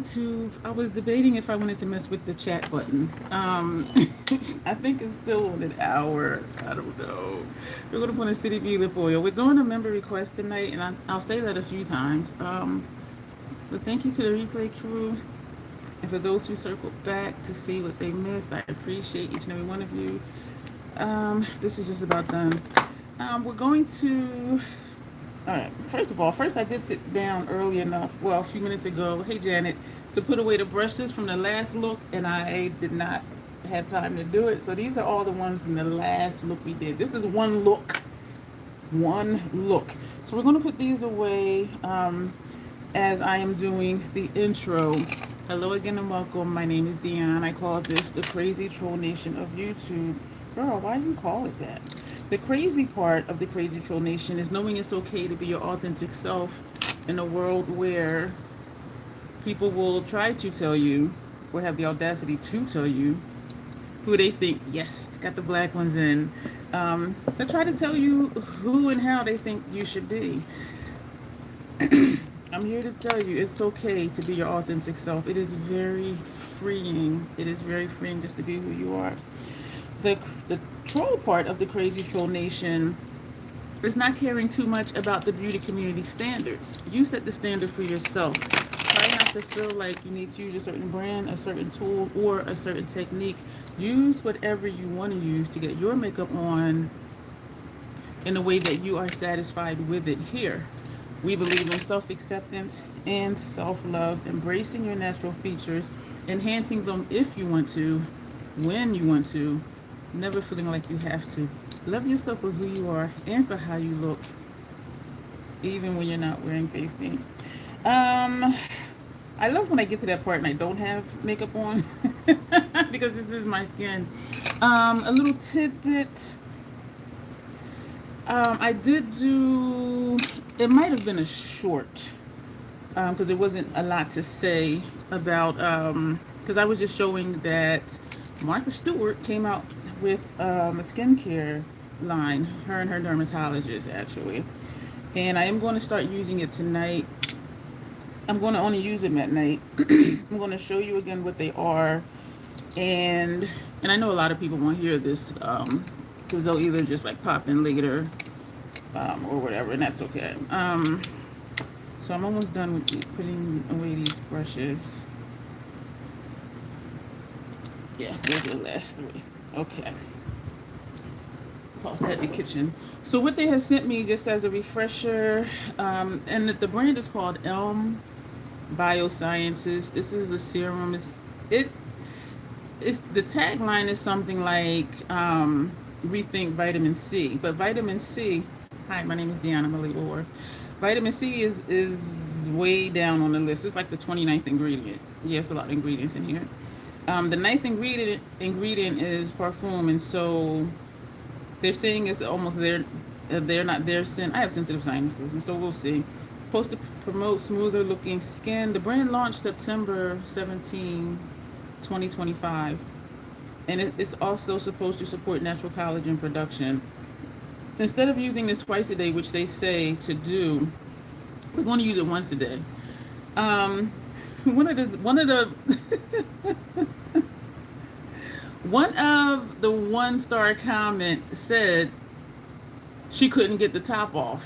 YouTube. I was debating if I wanted to mess with the chat button. I think it's still on an hour. I don't know. We're gonna put a city view lip oil. We're doing a member request tonight, and I'll say that a few times. But thank you to the replay crew, and for those who circled back to see what they missed. I appreciate each and every one of you. This is just about done. We're going to. All right. First I did sit down early enough, well, a few minutes ago. Hey, Janet, to put away the brushes from the last look, and I did not have time to do it. So these are all the ones from the last look we did. This is one look. One look. So we're going to put these away as I am doing the intro. Hello again and welcome. My name is Dion. I call this the Crazy Troll Nation of YouTube. Girl, why do you call it that? The crazy part of the Crazy Troll Nation is knowing it's okay to be your authentic self in a world where people will try to tell you, or have the audacity to tell you, who they think, yes, got the black ones in. They try to tell you who and how they think you should be. I'm here to tell you it's okay to be your authentic self. It is very freeing. It is very freeing just to be who you are. The troll part of the Crazy Troll Nation is not caring too much about the beauty community standards. You set the standard for yourself. Try not to feel like you need to use a certain brand, a certain tool, or a certain technique. Use whatever you want to use to get your makeup on in a way that you are satisfied with it here. We believe in self-acceptance and self-love, embracing your natural features, enhancing them if you want to, when you want to, never feeling like you have to. Love yourself for who you are and for how you look, even when you're not wearing face paint. I love when I get to that part and I don't have makeup on because this is my skin. A little tidbit. I did do, it might have been a short because there wasn't a lot to say about, because I was just showing that Martha Stewart came out with a skincare line, her and her dermatologist actually. And I am going to start using it tonight. I'm going to only use them at night. I'm going to show you again what they are. And I know a lot of people won't hear this because they'll either just like pop in later or whatever, and that's okay. So I'm almost done with putting away these brushes. Yeah, those are the last three. Okay. Toss that in the kitchen. So what they have sent me just as a refresher, and the brand is called Biosciences. This is a serum. It's the tagline is something like rethink vitamin C. But vitamin C, hi, my name is Dion, I'm a label whore. Vitamin C is way down on the list. It's like the 29th ingredient. Yes, a lot of ingredients in here. The ninth ingredient is parfum, and so they're saying it's almost their not their sin. I have sensitive sinuses, and so we'll see. It's supposed to promote smoother looking skin. The brand launched September 17, 2025, and it's also supposed to support natural collagen production. Instead of using this twice a day, which they say to do, we're going to use it once a day. One of the one of the 1-star comments said she couldn't get the top off.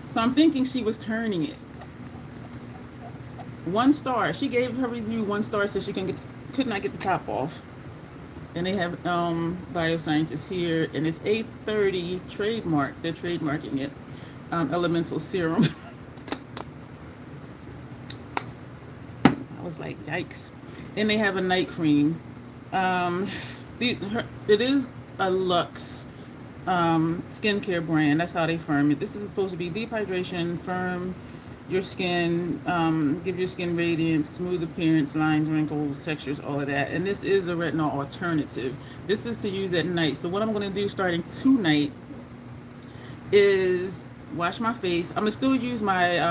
So I'm thinking she was turning it. 1 star. She gave her review 1 star, so she could not get the top off. And they have Biosciences here, and it's 830 trademark. They're trademarking it. Elemental serum. I was like, yikes. And they have a night cream. It is a luxe skincare brand. That's how they firm it. This is supposed to be deep hydration, firm your skin, give your skin radiance, smooth appearance, lines, wrinkles, textures, all of that. And this is a retinol alternative. This is to use at night. So what I'm going to do starting tonight is wash my face. I'm going to still use my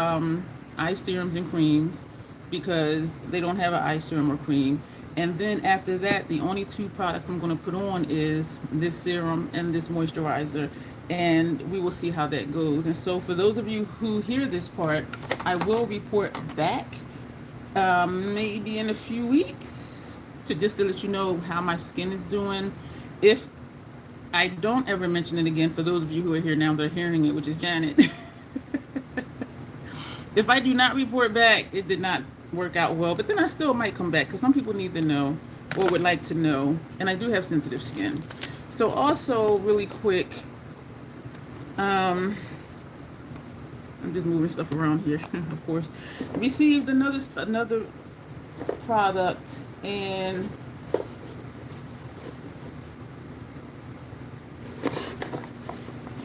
eye serums and creams because they don't have an eye serum or cream. And then after that, the only two products I'm going to put on is this serum and this moisturizer. And we will see how that goes. And so for those of you who hear this part, I will report back maybe in a few weeks to let you know how my skin is doing. If I don't ever mention it again, for those of you who are here now, they're hearing it, which is Janet. If I do not report back, it did not work out well, but then I still might come back because some people need to know or would like to know, and I do have sensitive skin. So also really quick, I'm just moving stuff around here. Of course, received another product, and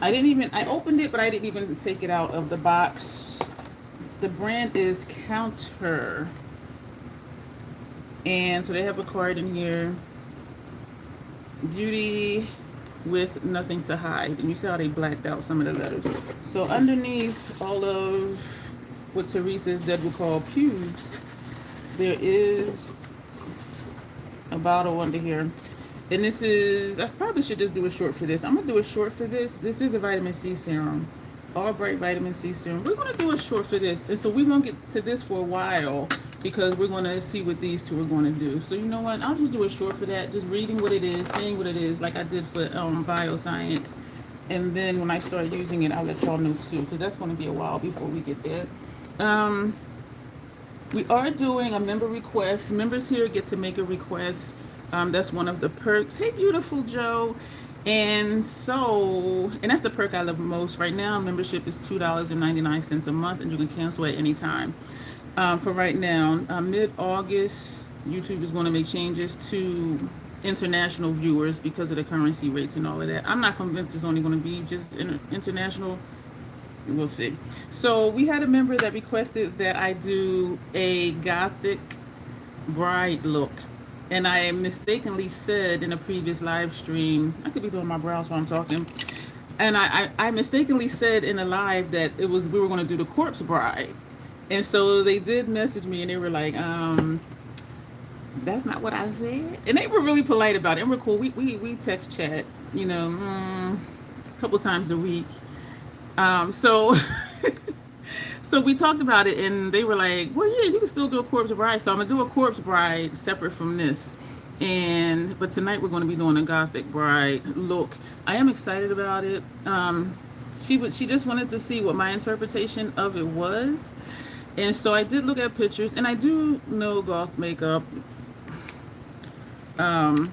I opened it, but I didn't even take it out of the box. The brand is Counter. And so they have a card in here. Beauty with nothing to hide. And you see how they blacked out some of the letters. So underneath all of what Teresa Dead would call pubes, there is a bottle under here. And this is, I probably should just do a short for this. I'm going to do a short for this. This is a vitamin C serum. All Bright Vitamin C Serum. We're going to do a short for this. And so we won't get to this for a while because we're going to see what these two are going to do. So you know what? I'll just do a short for that. Just reading what it is, saying what it is, like I did for Bioscience. And then when I start using it, I'll let y'all know too, because that's going to be a while before we get there. We are doing a member request. Members here get to make a request. That's one of the perks. Hey, beautiful Joe. And so, and that's the perk I love most. Right now, membership is $2.99 a month, and you can cancel at any time. For right now, mid-August, YouTube is going to make changes to international viewers because of the currency rates and all of that. I'm not convinced it's only going to be just international. We'll see. So we had a member that requested that I do a Gothic bride look. And I mistakenly said in a previous live stream, I could be doing my brows while I'm talking, and I mistakenly said in a live that we were going to do the corpse bride. And so they did message me and they were like, that's not what I said. And they were really polite about it, and we're cool. We text chat, you know, a couple times a week. So So we talked about it, and they were like, well, yeah, you can still do a corpse bride. So I'm going to do a corpse bride separate from this. But tonight we're going to be doing a Gothic bride look. I am excited about it. She just wanted to see what my interpretation of it was. And so I did look at pictures, and I do know goth makeup. This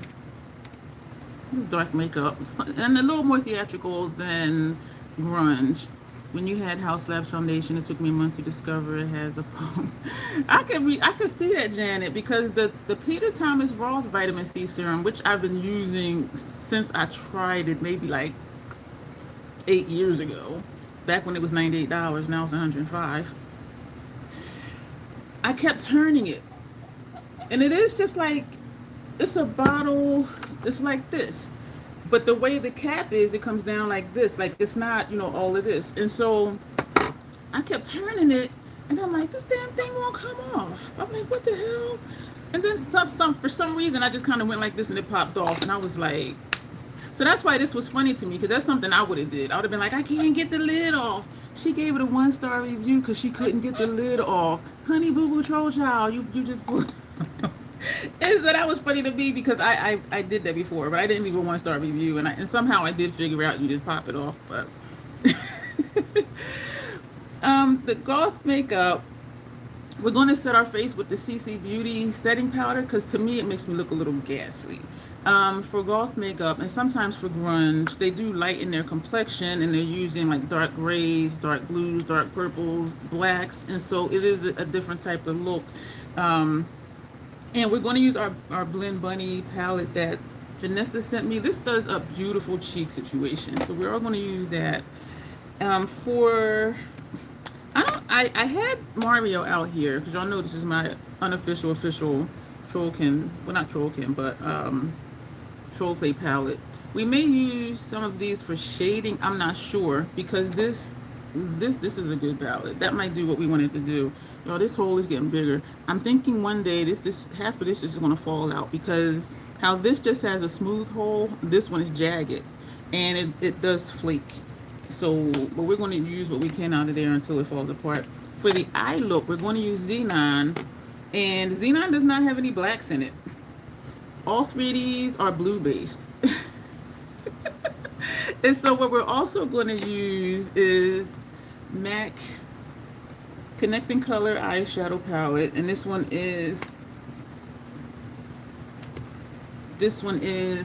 is dark makeup, and a little more theatrical than grunge. When you had House Labs Foundation, it took me a month to discover it has a poem. I could see that, Janet, because the Peter Thomas Roth vitamin C serum, which I've been using since I tried it maybe like 8 years ago, back when it was $98, now it's $105. I kept turning it, and it is just like, it's a bottle, it's like this. But the way the cap is, it comes down like this. Like, it's not, all of this. And so I kept turning it, and I'm like, this damn thing won't come off. I'm like, what the hell? And then for some reason, I just kind of went like this, and it popped off. And I was like, so that's why this was funny to me, because that's something I would have did. I would have been like, I can't get the lid off. She gave it a 1-star review because she couldn't get the lid off. Honey Boo Boo Troll Child, you just... And so that was funny to me because I did that before, but I didn't leave a 1-star review, and somehow I did figure out you just pop it off. But the goth makeup, we're going to set our face with the CC Beauty setting powder because to me it makes me look a little ghastly. For goth makeup and sometimes for grunge, they do lighten their complexion, and they're using like dark grays, dark blues, dark purples, blacks, and so it is a different type of look. And we're going to use our Blend Bunny palette that Janessa sent me. This does a beautiful cheek situation, so we're all going to use that. I had Mario out here because y'all know this is my unofficial Trollkin, well, not Trollkin, but Troll Play palette. We may use some of these for shading. I'm not sure because this This is a good ballot. That might do what we wanted to do. You know, this hole is getting bigger. I'm thinking one day this half of this is going to fall out because how this just has a smooth hole, this one is jagged, and it does flake. So, but we're going to use what we can out of there until it falls apart. For the eye look, we're going to use xenon, and xenon does not have any blacks in it. All 3Ds are blue based. And so what we're also going to use is MAC Connecting Color Eyeshadow Palette. And this one is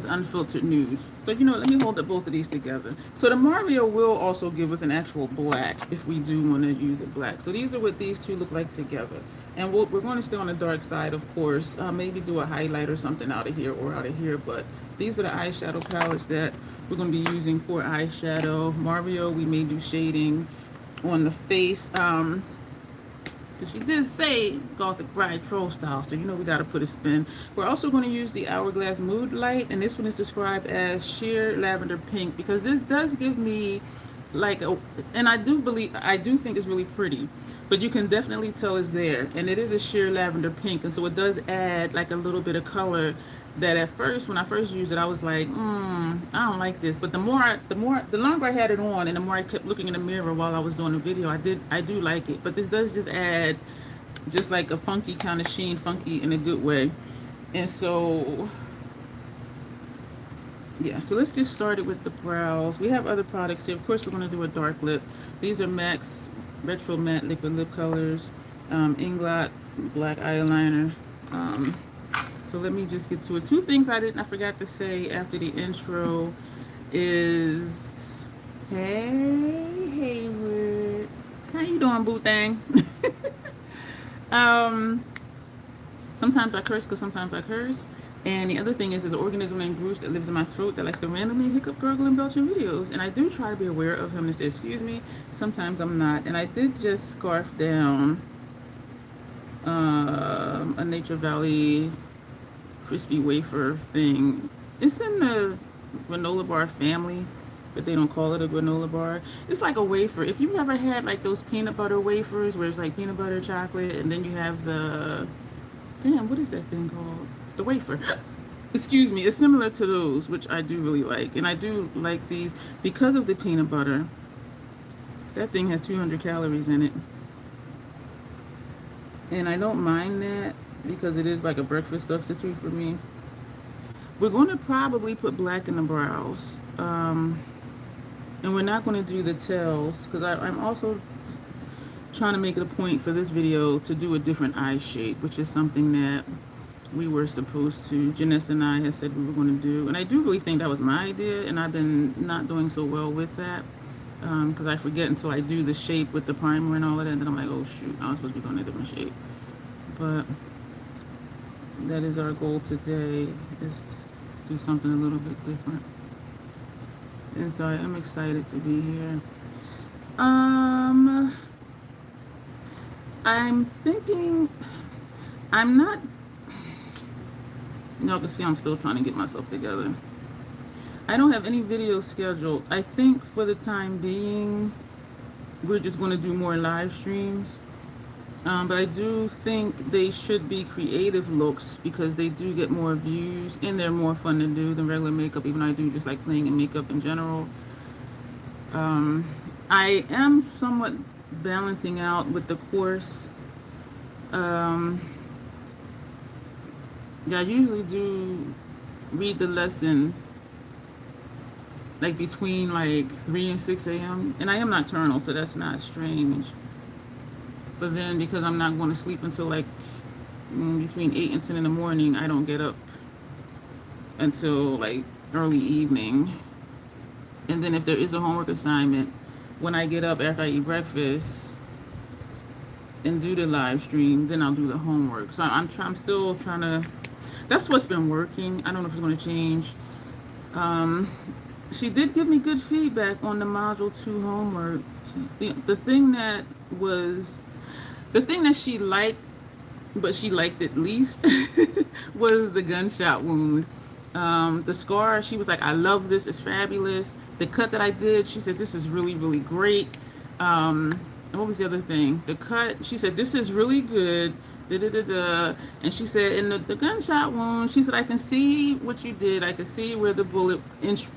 Unfiltered Nudes. So, you know, let me hold up both of these together. So the Mario will also give us an actual black if we do want to use a black. So these are what these two look like together. And we're going to stay on the dark side, of course. Maybe do a highlight or something out of here or out of here. But these are the eyeshadow palettes that we're going to be using for eyeshadow. Mario, we may do shading on the face. Because she did say Gothic Bride Pro style, so you know we got to put a spin. We're also going to use the Hourglass Mood Light, and this one is described as sheer lavender pink because this does give me like a, and I do think it's really pretty, but you can definitely tell it's there, and it is a sheer lavender pink, and so it does add like a little bit of color that at first, when I first used it, I was like, I don't like this. But the longer I had it on, and the more I kept looking in the mirror while I was doing the video, I do like it. But this does just add just like a funky kind of sheen, funky in a good way. And so, yeah, so let's get started with the brows. We have other products here. Of course, we're going to do a dark lip. These are MAC's Retro Matte Liquid Lip Colors, Inglot Black Eyeliner. So let me just get to it. Two things I forgot to say after the intro is, hey, Haywood. How you doing, boo thing? Sometimes I curse because sometimes I curse. And the other thing is the organism named Bruce that lives in my throat that likes to randomly hiccup, gurgle, and belch in videos. And I do try to be aware of him to say, excuse me. Sometimes I'm not. And I did just scarf down a Nature Valley crispy wafer thing. It's in the granola bar family, but they don't call it a granola bar. It's like a wafer. If you've ever had like those peanut butter wafers where it's like peanut butter chocolate and then you have the, damn, what is that thing called? The wafer. Excuse me. It's similar to those, which I do really like. And I do like these because of the peanut butter. That thing has 200 calories in it. And I don't mind that because it is like a breakfast substitute for me. We're going to probably put black in the brows. And we're not going to do the tails because I'm also trying to make it a point for this video to do a different eye shape, which is something that we were supposed to, Janice and I had said we were going to do. And I do really think that was my idea, and I've been not doing so well with that because I forget until I do the shape with the primer and all of that, and then I'm like, oh shoot, I was supposed to be going a different shape. But that is our goal today, is to do something a little bit different. And so I am excited to be here. I'm thinking, I'm not, y'all can see I'm still trying to get myself together. I don't have any videos scheduled. I think for the time being, we're just going to do more live streams. But I do think they should be creative looks because they do get more views and they're more fun to do than regular makeup, even though I do just like playing in makeup in general. I am somewhat balancing out with the course. Yeah, I usually do read the lessons like between like 3 and 6 a.m. And I am nocturnal, so that's not strange. But then because I'm not going to sleep until like between 8 and 10 in the morning, I don't get up until like early evening. And then if there is a homework assignment, when I get up after I eat breakfast and do the live stream, then I'll do the homework. So I'm still trying to, that's what's been working. I don't know if it's going to change. She did give me good feedback on the Module 2 homework. The thing that she liked, but she liked it least, was the gunshot wound. The scar, she was like, I love this, it's fabulous. The cut that I did, she said, this is really, really great. And what was the other thing? The cut. She said, "This is really good." Da, da, da, da. And she said, in the gunshot wound, she said, "I can see what you did. I can see where the bullet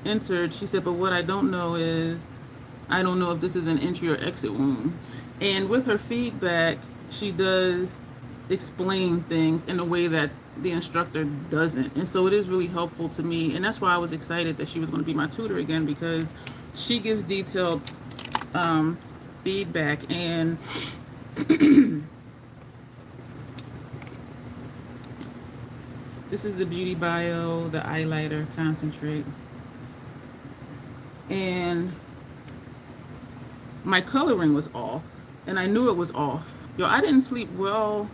entered." She said, "But what I don't know is, I don't know if this is an entry or exit wound." And with her feedback, she does explain things in a way that the instructor doesn't. And so it is really helpful to me. And that's why I was excited that she was going to be my tutor again, because she gives detailed feedback. And this is the Beauty Bio, the highlighter concentrate. And my coloring was off, and I knew it was off. Yo, I didn't sleep well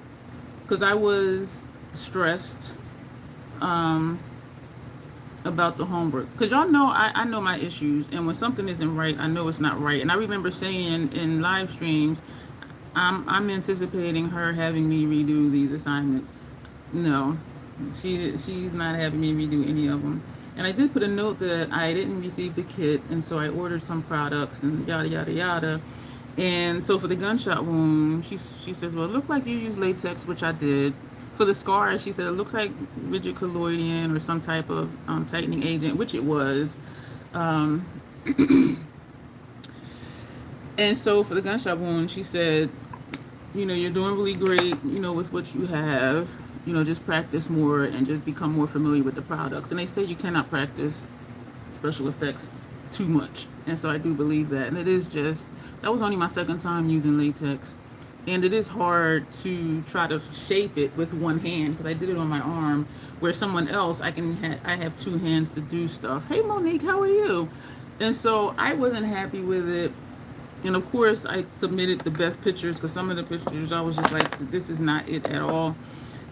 because I was stressed about the homework. Because y'all know I know my issues, and when something isn't right, I know it's not right. And I remember saying in live streams, I'm anticipating her having me redo these assignments. No, she's not having me redo any of them. And I did put a note that I didn't receive the kit, and so I ordered some products and yada yada yada. And so for the gunshot wound, she says, "Well, it looked like you used latex," which I did. For the scar, she said it looks like rigid colloidal or some type of tightening agent, which it was. Um, and so for the gunshot wound, she said, "You're doing really great, with what you have. Just practice more and just become more familiar with the products." And they say you cannot practice special effects too much. And so I do believe that. And that was only my second time using latex. And it is hard to try to shape it with one hand, because I did it on my arm, where someone else, I have two hands to do stuff. Hey Monique, how are you? And so I wasn't happy with it. And of course I submitted the best pictures, because some of the pictures I was just like, this is not it at all.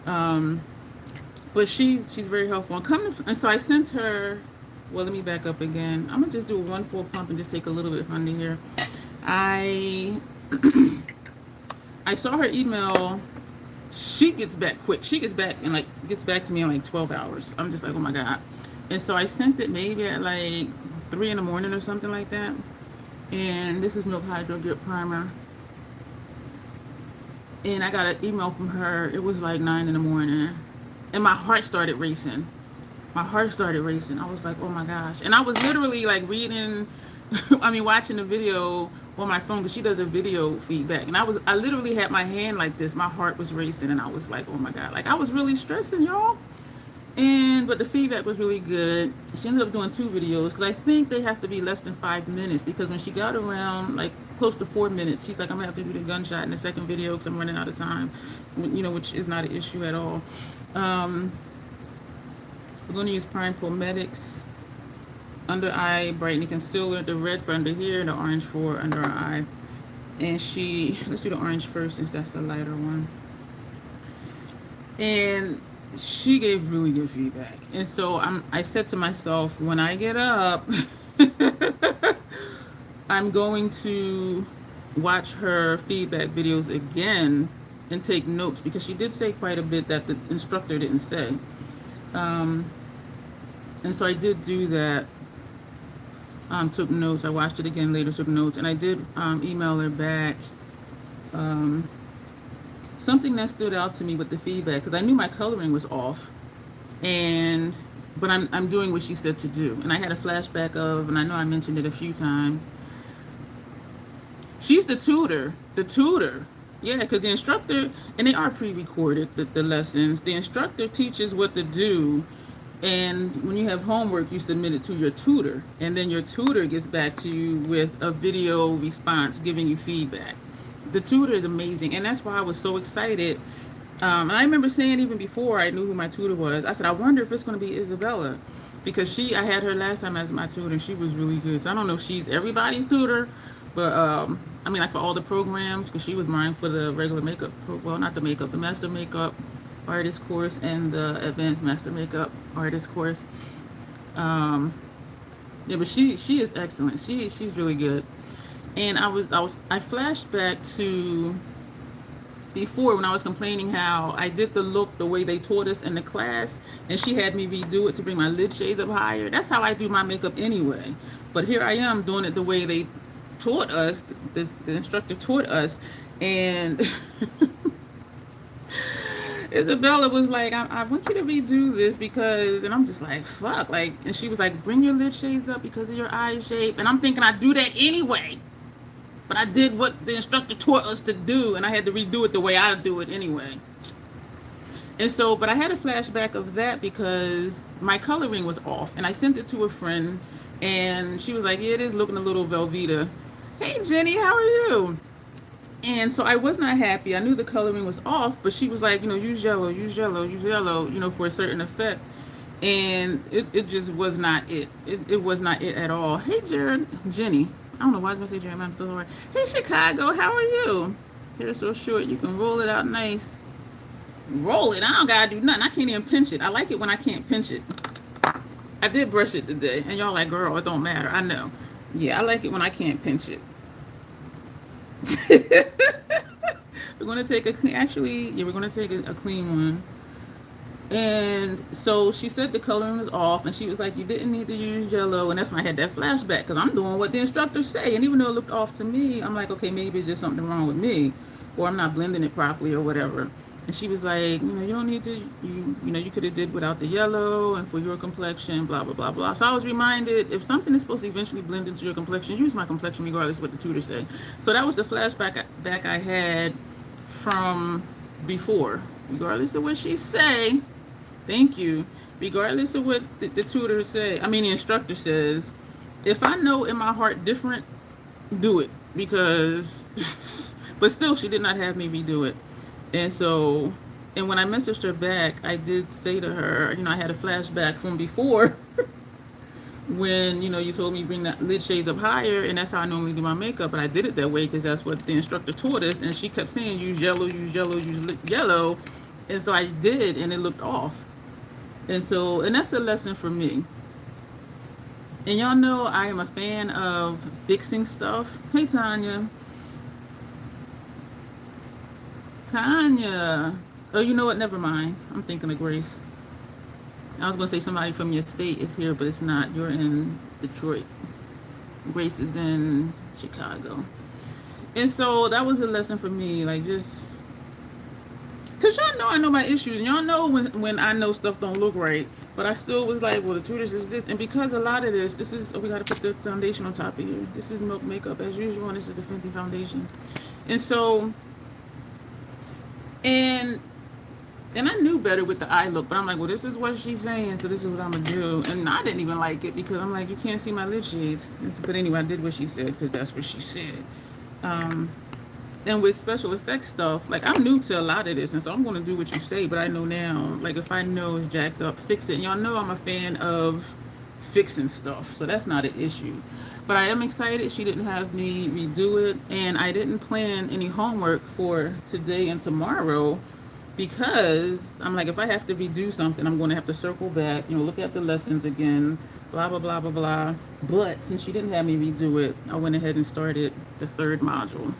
But she's very helpful. And so I sent her, well, let me back up again. I'm gonna just do one full pump and just take a little bit under here. I saw her email. She gets back quick. She gets back to me in like 12 hours. I'm just like, oh my God. And so I sent it maybe at like 3 in the morning or something like that. And this is Milk Hydro Grip Primer. And I got an email from her. It was like 9 in the morning. And my heart started racing. I was like, oh my gosh. And I was literally like watching the video on my phone, because she does a video feedback. And I literally had my hand like this. My heart was racing, and I was like, oh my God. Like, I was really stressing, y'all. But the feedback was really good. She ended up doing 2 videos, because I think they have to be less than 5 minutes, because when she got around like close to 4 minutes, she's like, I'm gonna have to do the gunshot in the second video because I'm running out of time, which is not an issue at all. We're going to use Prime Pometics under eye brightening concealer, the red for under here, the orange for under our eye. And let's do the orange first, since that's the lighter one. And she gave really good feedback. And so I said to myself, when I get up, I'm going to watch her feedback videos again and take notes, because she did say quite a bit that the instructor didn't say. And so I did do that. Took notes. I watched it again later, took notes, and I did email her back something that stood out to me with the feedback, because I knew my coloring was off, but I'm doing what she said to do. And I had a flashback of, and I know I mentioned it a few times, she's the tutor. Yeah, because the instructor, and they are pre-recorded, the lessons. The instructor teaches what to do, and when you have homework, you submit it to your tutor, and then your tutor gets back to you with a video response giving you feedback. The tutor is amazing, and that's why I was so excited. And I remember saying, even before I knew who my tutor was, I said, I wonder if it's going to be Isabella, because I had her last time as my tutor, and she was really good. So I don't know if she's everybody's tutor, but like for all the programs, because she was mine for the regular makeup, not the makeup, the master makeup artist course and the advanced master makeup artist course. Yeah, but she is excellent. She's really good. And I flashed back to before, when I was complaining how I did the look the way they taught us in the class, and she had me redo it to bring my lid shades up higher. That's how I do my makeup anyway. But here I am doing it the way they taught us, the instructor taught us, and Isabella was like, I want you to redo this because, and I'm just like, fuck, like, and she was like, bring your lid shades up because of your eye shape, and I'm thinking I do that anyway, but I did what the instructor taught us to do, and I had to redo it the way I do it anyway. And so, but I had a flashback of that because my coloring was off, and I sent it to a friend, and she was like, yeah, it is looking a little Velveeta. Hey, Jenny, how are you? And so I was not happy. I knew the coloring was off, but she was like, use yellow, use yellow, use yellow, for a certain effect. And it just was not it. It was not it at all. Hey, Jared, Jenny. I don't know why I was going to say Jeremy. I'm so sorry. Hey, Chicago, how are you? Hair so short, you can roll it out nice. Roll it. I don't got to do nothing. I can't even pinch it. I like it when I can't pinch it. I did brush it today. And y'all like, girl, it don't matter. I know. Yeah, I like it when I can't pinch it. We're going to take we're going to take a clean one. And so she said the coloring was off, and she was like, you didn't need to use yellow. And that's when I had that flashback, because I'm doing what the instructors say. And even though it looked off to me, I'm like, okay, maybe it's just something wrong with me, or I'm not blending it properly or whatever. And she was like, you don't need to, you could have did without the yellow and for your complexion, blah, blah, blah, blah. So I was reminded, if something is supposed to eventually blend into your complexion, use my complexion regardless of what the tutors say. So that was the flashback I had from before, regardless of what she say. Thank you. Regardless of what the tutor say, the instructor says, if I know in my heart different, do it. Because, but still, she did not have me redo it. And so, and when I messaged her back, I did say to her, I had a flashback from before when, you told me bring that lid shades up higher, and that's how I normally do my makeup, but I did it that way because that's what the instructor taught us, and she kept saying, use yellow, use yellow, use yellow, and so I did, and it looked off. And so, and that's a lesson for me. And y'all know I am a fan of fixing stuff. Hey, Tanya. Tanya. Oh, you know what? Never mind. I'm thinking of Grace. I was going to say somebody from your state is here, but it's not. You're in Detroit. Grace is in Chicago. And so that was a lesson for me. Like, just... because y'all know I know my issues. And y'all know when I know stuff don't look right. But I still was like, well, the tutors is this. And because a lot of this is... oh, we got to put the foundation on top of here. This is Milk Makeup as usual. And this is the Fenty foundation. And so... And I knew better with the eye look, but I'm like, well, this is what she's saying, so this is what I'm going to do. And I didn't even like it because I'm like, you can't see my lid shades. But anyway, I did what she said because that's what she said. And with special effects stuff, like, I'm new to a lot of this, and so I'm going to do what you say, but I know now, like, if I know it's jacked up, fix it. And y'all know I'm a fan of fixing stuff, so that's not an issue. But I am excited she didn't have me redo it, and I didn't plan any homework for today and tomorrow because I'm like, if I have to redo something, I'm going to have to circle back, look at the lessons again, blah, blah, blah, blah, blah. But since she didn't have me redo it, I went ahead and started the third module.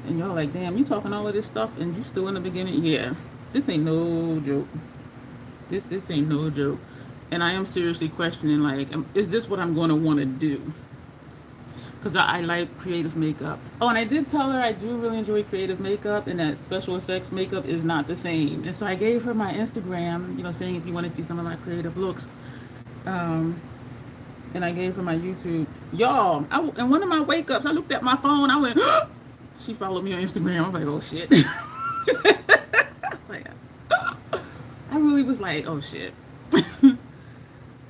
And y'all like, damn, you talking all of this stuff and you still in the beginning? Yeah, this ain't no joke. This ain't no joke. And I am seriously questioning, like, is this what I'm going to want to do? Because I like creative makeup. Oh, and I did tell her I do really enjoy creative makeup and that special effects makeup is not the same. And so I gave her my Instagram, saying if you want to see some of my creative looks. And I gave her my YouTube. Y'all, in one of my wake-ups, I looked at my phone. I went, she followed me on Instagram. I was like, oh, shit. I really was like, oh, shit.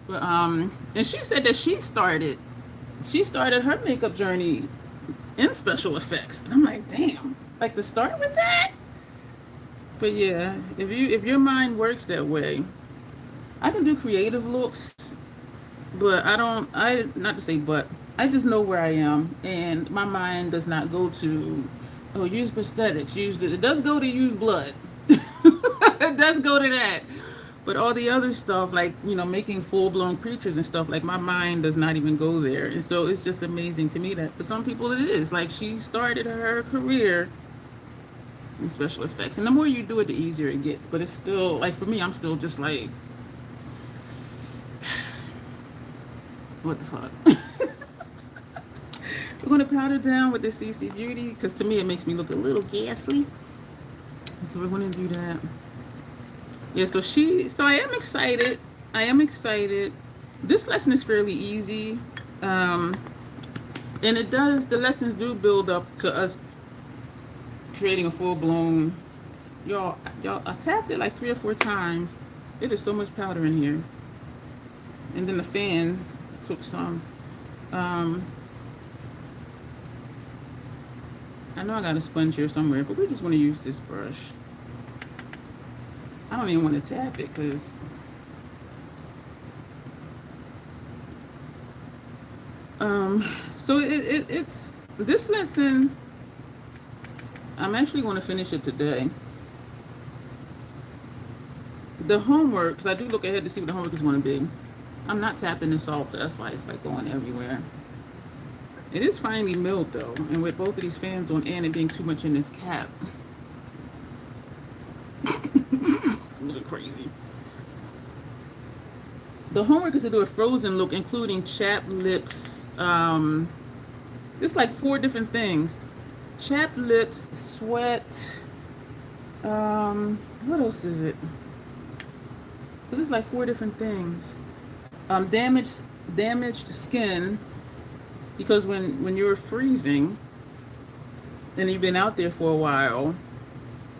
But, and she said that she started her makeup journey in special effects. And I'm like, damn, like to start with that? But yeah, if your mind works that way, I can do creative looks, but I just know where I am, and my mind does not go to, oh, use prosthetics, it does go to use blood. It does go to that. But all the other stuff, like, making full-blown creatures and stuff, like, my mind does not even go there. And so it's just amazing to me that for some people it is. Like, she started her career in special effects. And the more you do it, the easier it gets. But it's still, like, for me, I'm still just like, what the fuck? We're going to powder down with the CC Beauty because to me it makes me look a little ghastly. So we're going to do that. Yeah, so I am excited. I am excited. This lesson is fairly easy. And the lessons do build up to us creating a full-blown, y'all, I tapped it like 3 or 4 times. It is so much powder in here. And then the fan took some. I know I got a sponge here somewhere, but we just want to use this brush. I don't even want to tap it because so it's this lesson. I'm actually going to finish it today. The homework, because I do look ahead to see what the homework is going to be. I'm not tapping the salt, that's why it's like going everywhere. It is finely milled though, and with both of these fans on and it being too much in this cap. A little crazy. The homework is to do a frozen look, including chapped lips. It's like 4 different things. Chapped lips, sweat. What else is it? It's like 4 different things. Damaged skin, because when you're freezing and you've been out there for a while,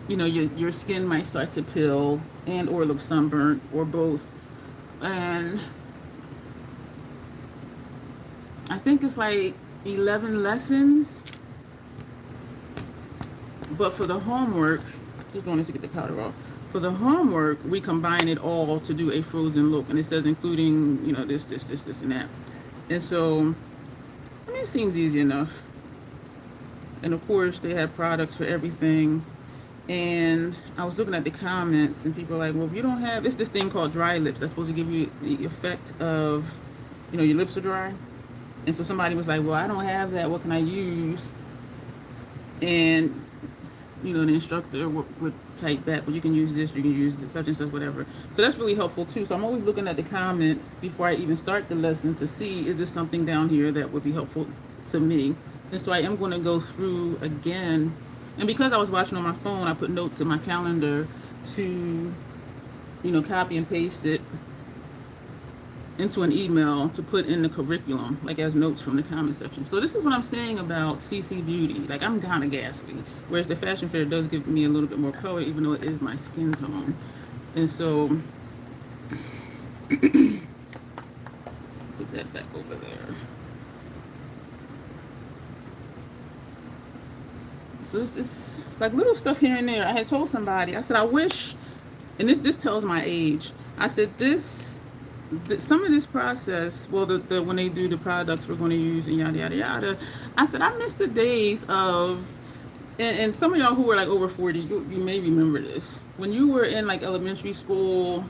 you know, your skin might start to peel and or look sunburnt or both. And I think it's like 11 lessons. But for the homework, just wanted to get the powder off. For the homework, we combine it all to do a frozen look. And it says including, you know, this, and that. And so, I mean, it seems easy enough. And of course, they have products for everything. And I was looking at the comments, and people are like, well, if you don't have, it's this thing called dry lips. That's supposed to give you the effect of, you know, your lips are dry. And so somebody was like, well, I don't have that. What can I use? And, you know, the instructor would type back, well, you can use this, you can use this, such and such, whatever. So that's really helpful too. So I'm always looking at the comments before I even start the lesson to see, is there something down here that would be helpful to me? And so I am going to go through again. And because I was watching on my phone, I put notes in my calendar to, you know, copy and paste it into an email to put in the curriculum, like as notes from the comment section. So this is what I'm saying about CC Beauty. Like, I'm kind of ghastly, whereas the Fashion Fair does give me a little bit more color, even though it is my skin tone. And so, put that back over there. So it's like little stuff here and there. I had told somebody, I said, I wish, and this tells my age. I said, some of this process, well, the when they do the products we're going to use and yada yada yada, I said I miss the days of, and some of y'all who are like over 40, you may remember this, when you were in like elementary school.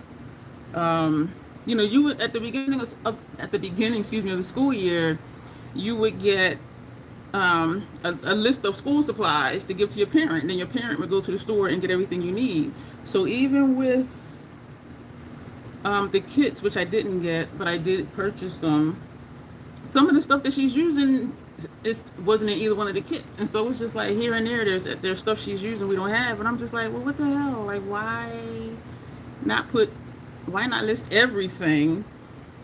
You know, you would at the beginning of the school year, you would get a list of school supplies to give to your parent, and then your parent would go to the store and get everything you need. So even with the kits, which I didn't get, but I did purchase them, some of the stuff that she's using wasn't in either one of the kits. And so it's just like here and there, there's stuff she's using we don't have. And I'm just like, well, what the hell? Like, why not list everything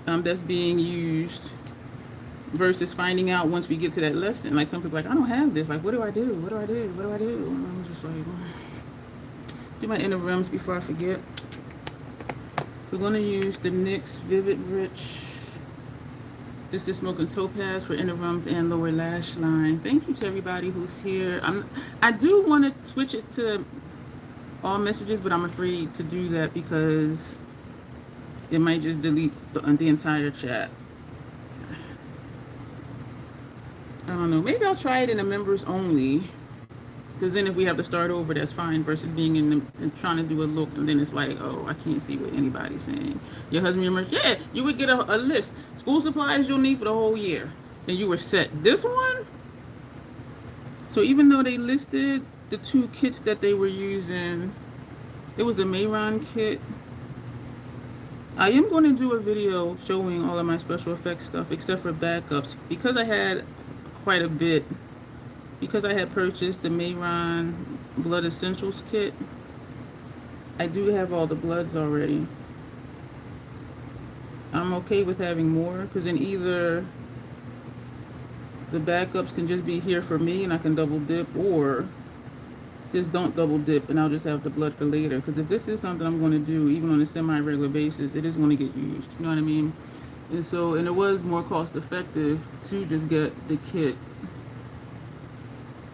that's being used versus finding out once we get to that lesson? Like, some people are like, I don't have this. Like, what do I do? What do I do? What do I do? And I'm just like, do my inner rims before I forget. We're going to use the NYX Vivid Rich. This is Smoke and Topaz for inner rims and lower lash line. Thank you to everybody who's here. I do want to switch it to all messages, but I'm afraid to do that because it might just delete the entire chat. I don't know. Maybe I'll try it in the members only. Because then if we have to start over, that's fine, versus being and trying to do a look, and then it's like, oh, I can't see what anybody's saying. Your husband, yeah, you would get a list. School supplies you'll need for the whole year. And you were set. This one, so even though they listed the 2 kits that they were using, it was a Mayron kit. I am going to do a video showing all of my special effects stuff, except for backups. Because I had quite a bit because I had purchased the Mayron Blood Essentials kit. I do have all the bloods already. I'm okay with having more because then either the backups can just be here for me and I can double dip, or just don't double dip and I'll just have the blood for later. Because if this is something I'm going to do even on a semi-regular basis, it is going to get used. You know what I mean? And so, and it was more cost effective to just get the kit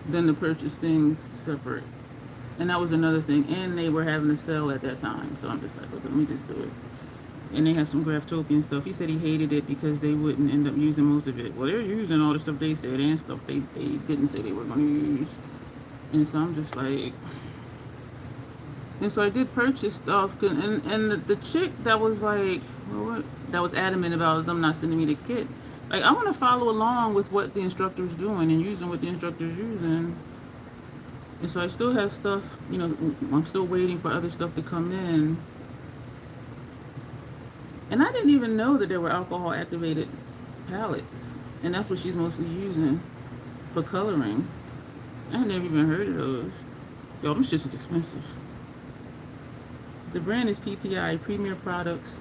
than to purchase things separate. And that was another thing. And they were having a sale at that time. So I'm just like, okay, let me just do it. And they had some Graftopian stuff. He said he hated it because they wouldn't end up using most of it. Well, they're using all the stuff they said and stuff they didn't say they were going to use. And so I'm just like... And so I did purchase stuff. And the chick that was like... Well, that was adamant about them not sending me the kit. Like, I want to follow along with what the instructor's doing and using what the instructor's using. And so I still have stuff, you know, I'm still waiting for other stuff to come in. And I didn't even know that there were alcohol activated palettes. And that's what she's mostly using for coloring. I had never even heard of those. Yo, them shits is expensive. The brand is PPI, Premier Products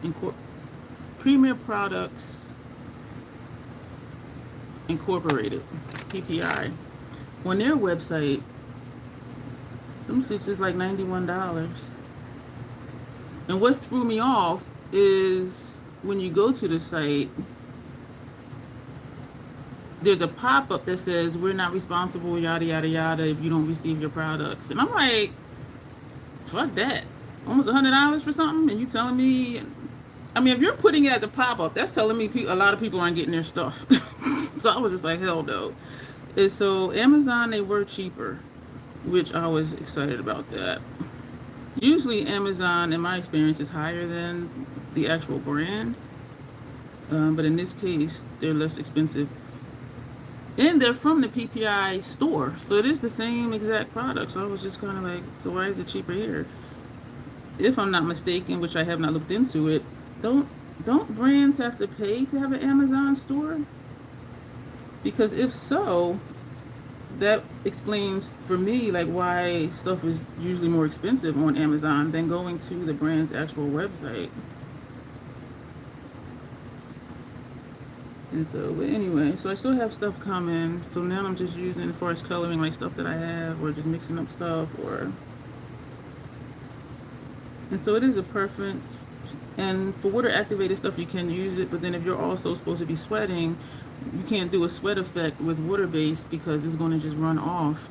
Incorporated, PPI. On their website, them shits is like $91. And what threw me off is when you go to the site, there's a pop-up that says we're not responsible, yada yada yada, if you don't receive your products. And I'm like, fuck that. Almost $100 for something, and you telling me? I mean, if you're putting it as a pop-up, that's telling me a lot of people aren't getting their stuff. So I was just like, hell no. And so Amazon, they were cheaper, which I was excited about that. Usually Amazon, in my experience, is higher than the actual brand. But in this case, they're less expensive. And they're from the PPI store. So it is the same exact product. So I was just kind of like, so why is it cheaper here? If I'm not mistaken, which I have not looked into it, don't brands have to pay to have an Amazon store? Because if so, that explains for me like why stuff is usually more expensive on Amazon than going to the brand's actual website. And so, but anyway, so I still have stuff coming. So now I'm just using, as far as coloring, like stuff that I have, or just mixing up stuff, or... And so it is a preference. And for water activated stuff, you can use it, but then if you're also supposed to be sweating, you can't do a sweat effect with water based because it's going to just run off.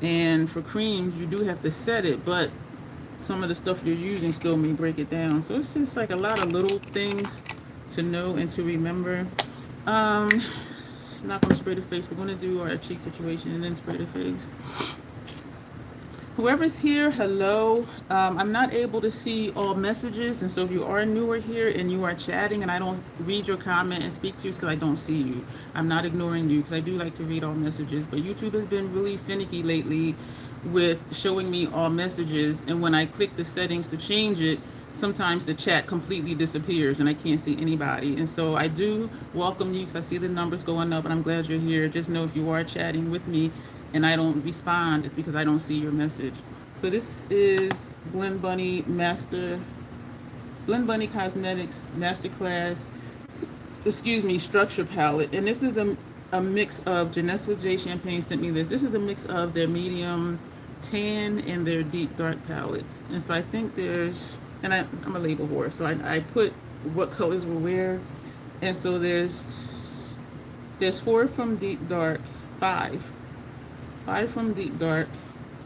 And for creams, you do have to set it, but some of the stuff you're using still may break it down. So it's just like a lot of little things to know and to remember. Not going to spray the face. We're going to do our cheek situation and then spray the face. Whoever's here, hello. I'm not able to see all messages, and so if you are newer here and you are chatting and I don't read your comment and speak to you, it's because I don't see you. I'm not ignoring you because I do like to read all messages, but YouTube has been really finicky lately with showing me all messages, and when I click the settings to change it, sometimes the chat completely disappears and I can't see anybody. And so I do welcome you because I see the numbers going up and I'm glad you're here. Just know if you are chatting with me and I don't respond, it's because I don't see your message. So this is Blend Bunny Cosmetics Masterclass, Structure Palette. And this is a mix of, Janessa J. Champagne sent me this. This is a mix of their medium tan and their deep dark palettes. And so I think there's, and I'm a label whore, so I put what colors were where. And so there's 4 from deep dark, 5 from deep dark,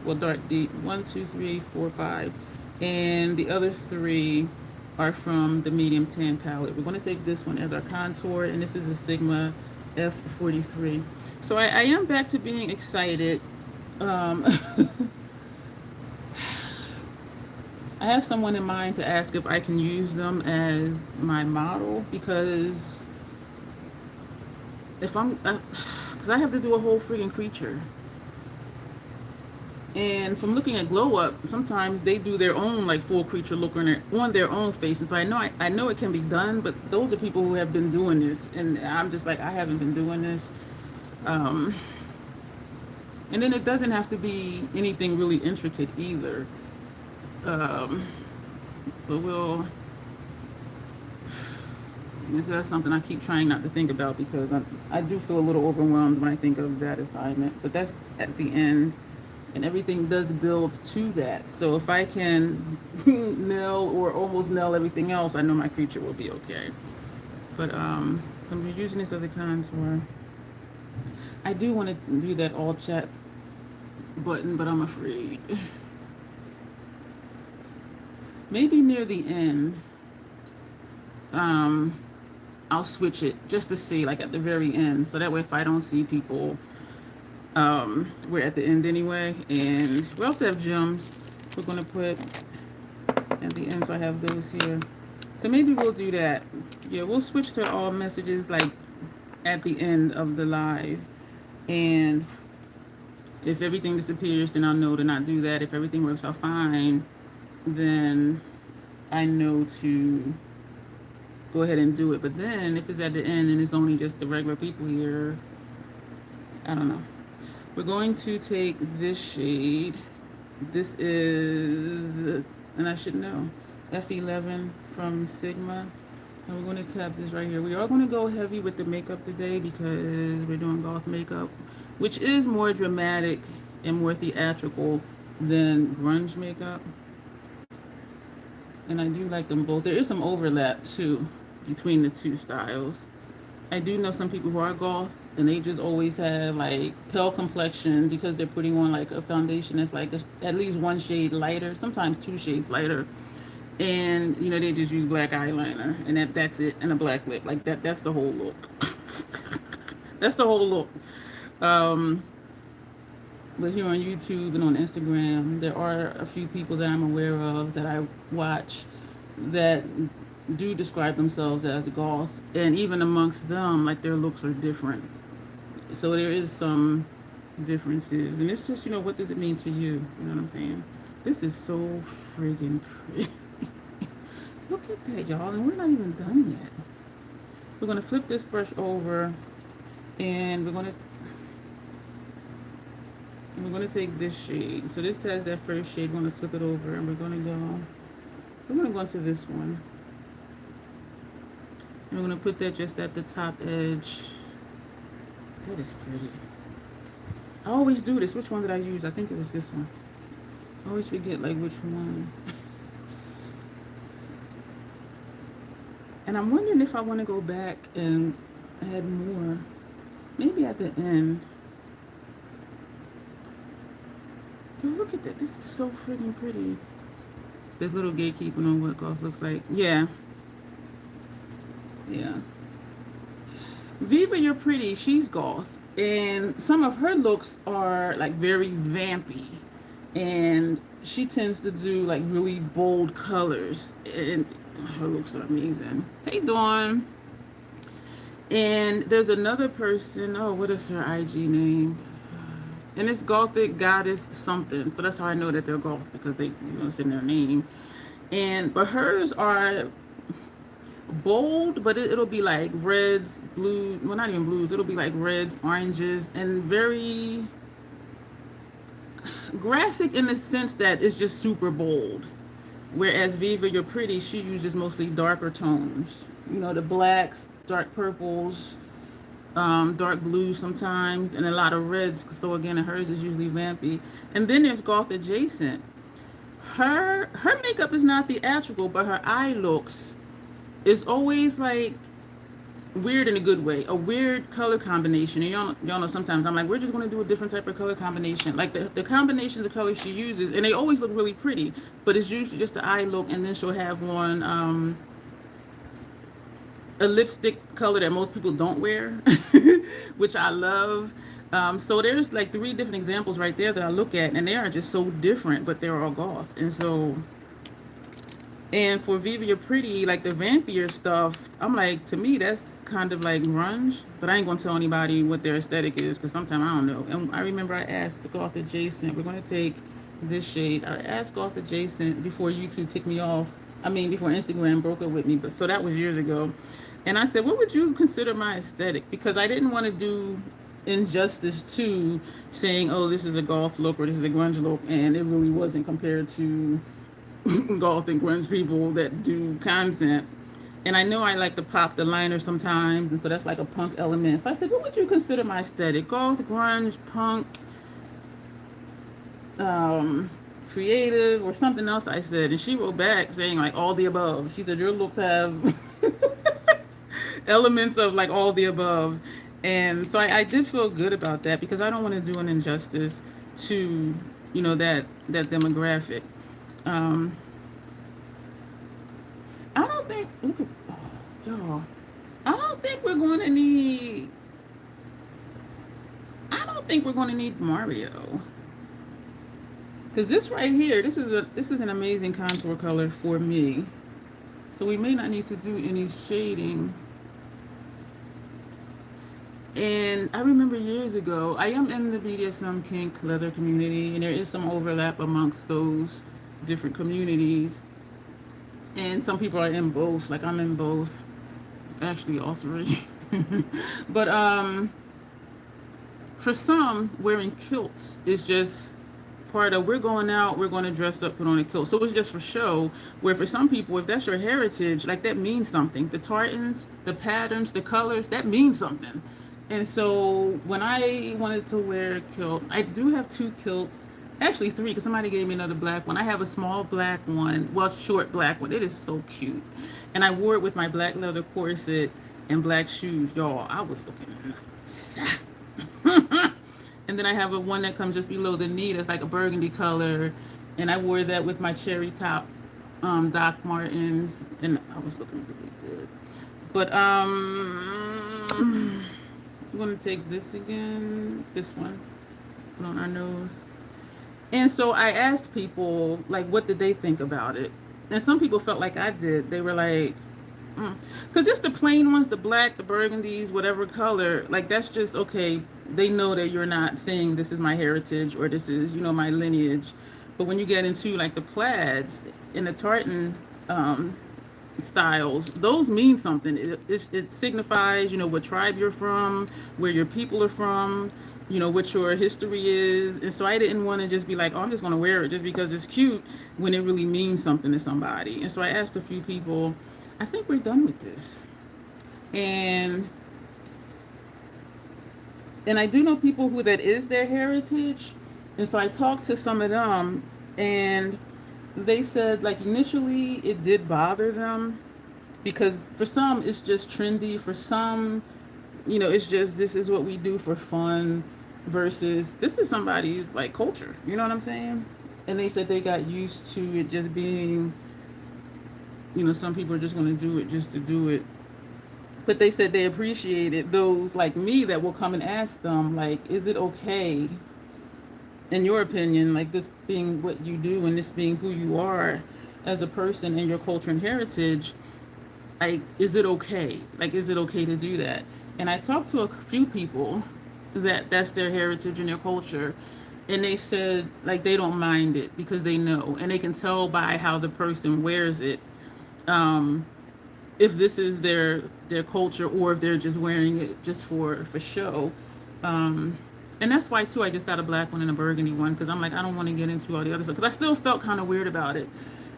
well, dark deep, 1, 2, 3, 4, 5, and the other 3 are from the medium tan palette. We're going to take this one as our contour, and this is a Sigma F43. So I am back to being excited. I have someone in mind to ask if I can use them as my model, because because I have to do a whole freaking creature. And from looking at Glow Up, sometimes they do their own like full creature look on their own face. And so I know it can be done, but those are people who have been doing this. And I'm just like, I haven't been doing this. Um, and then it doesn't have to be anything really intricate either. Um, but we'll, that's something I keep trying not to think about because I do feel a little overwhelmed when I think of that assignment. But that's at the end, and everything does build to that. So if I can nail or almost nail everything else, I know my creature will be okay. But so I'm using this as a contour. I do want to do that all chat button, but I'm afraid. Maybe near the end, I'll switch it just to see, like at the very end, so that way if I don't see people, we're at the end anyway. And we also have gems we're gonna put at the end, so I have those here. So maybe we'll do that. Yeah, we'll switch to all messages like at the end of the live. And if everything disappears, then I'll know to not do that. If everything works out fine, then I know to go ahead and do it. But then if it's at the end and it's only just the regular people here, I don't know. We're going to take this shade. This is, and I should know, F11 from Sigma. And we're going to tap this right here. We are going to go heavy with the makeup today because we're doing goth makeup, which is more dramatic and more theatrical than grunge makeup. And I do like them both. There is some overlap too between the two styles. I do know some people who are goth and they just always have like pale complexion because they're putting on like a foundation that's like at least one shade lighter, sometimes two shades lighter. And you know, they just use black eyeliner and that's it, and a black lip. Like that's the whole look. That's the whole look. But here on YouTube and on Instagram, there are a few people that I'm aware of that I watch that do describe themselves as goth, and even amongst them, like their looks are different. So there is some differences, and it's just, you know, what does it mean to you? You know what I'm saying? This is so friggin' pretty. Look at that, y'all, and we're not even done yet. We're gonna flip this brush over, and we're gonna take this shade. So this has that first shade. We're gonna flip it over, and we're gonna go into this one. And we're gonna put that just at the top edge. That is pretty. I always do this. Which one did I use? I think it was this one. I always forget like which one. And I'm wondering if I want to go back and add more. Maybe at the end. But look at that. This is so freaking pretty. There's little gatekeeping on what goth looks like. Yeah. Yeah. Viva, you're pretty. She's goth. And some of her looks are like very vampy. And she tends to do like really bold colors. And her looks are amazing. Hey, Dawn. And there's another person. Oh, what is her IG name? And it's Gothic Goddess something. So that's how I know that they're goth, because they, you know, it's in their name. But hers are bold, but it'll be like reds, blue, well, not even blues. It'll be like reds, oranges, and very graphic in the sense that it's just super bold. Whereas Viva, you're pretty, she uses mostly darker tones. You know, the blacks, dark purples, dark blue sometimes, and a lot of reds. So again, hers is usually vampy. And then there's goth adjacent. Her makeup is not theatrical, but her eye looks is always like weird in a good way, a weird color combination. And y'all know sometimes I'm like, we're just going to do a different type of color combination. Like the combinations of colors she uses, and they always look really pretty, but it's usually just the eye look. And then she'll have on a lipstick color that most people don't wear, which I love. So there's like 3 different examples right there that I look at, and they are just so different, but they're all goth. And so, and for Viva, you're pretty, like the vampire stuff, I'm like, to me, that's kind of like grunge, but I ain't gonna tell anybody what their aesthetic is, because sometimes I don't know. And I remember I asked the goth adjacent, we're gonna take this shade. I asked goth adjacent before YouTube kicked me off. I mean, before Instagram broke up with me, but so that was years ago. And I said, what would you consider my aesthetic? Because I didn't want to do injustice to saying, oh, this is a goth look or this is a grunge look, and it really wasn't compared to goth and grunge people that do content. And I know I like to pop the liner sometimes, and so that's like a punk element. So I said, what would you consider my aesthetic? Goth, grunge, punk, creative, or something else? I said, and she wrote back saying like all the above. She said your looks have elements of like all the above. And so I did feel good about that because I don't want to do an injustice to, you know, that demographic. um I don't think, look at, oh, y'all, I don't think we're going to need, I don't think we're going to need Mario. Because this right here, this is an amazing contour color for me. So we may not need to do any shading. And I remember years ago, I am in the BDSM kink leather community, and there is some overlap amongst those different communities. And some people are in both, like I'm in both, actually all three. But for some, wearing kilts is just part of, we're going out, we're going to dress up, put on a kilt. So it's just for show, where for some people, if that's your heritage, like that means something. The tartans, the patterns, the colors, that means something. And so when I wanted to wear a kilt, I do have 2 kilts, actually 3, because somebody gave me another black one. I have a small black one, well, short black one. It is so cute. And I wore it with my black leather corset and black shoes. Y'all, I was looking nice. And then I have a one that comes just below the knee that's like a burgundy color. And I wore that with my cherry top Doc Martens. And I was looking really good. But I'm going to take this again, this one, put on our nose. And so I asked people, like, what did they think about it? And some people felt like I did. They were like, because just the plain ones, the black, the burgundies, whatever color, like that's just, okay, they know that you're not saying this is my heritage or this is, you know, my lineage. But when you get into like the plaids and the tartan styles, those mean something. It signifies, you know, what tribe you're from, where your people are from, you know, what your history is. And so I didn't want to just be like, oh, I'm just going to wear it just because it's cute, when it really means something to somebody. And so I asked a few people, I think we're done with this. And I do know people who that is their heritage. And so I talked to some of them, and they said like initially it did bother them because for some it's just trendy. For some, you know, it's just, this is what we do for fun versus this is somebody's like culture. You know what I'm saying? And they said they got used to it just being, you know, some people are just going to do it just to do it. But they said they appreciated those like me that will come and ask them, like, is it okay, in your opinion, like this being what you do and this being who you are as a person and your culture and heritage, like, is it okay? Like, is it okay to do that? And I talked to a few people that that's their heritage and their culture. And they said, like, they don't mind it because they know. And they can tell by how the person wears it, if this is their culture or if they're just wearing it just for show. And that's why, too, I just got a black one and a burgundy one because I'm like, I don't want to get into all the other stuff because I still felt kind of weird about it.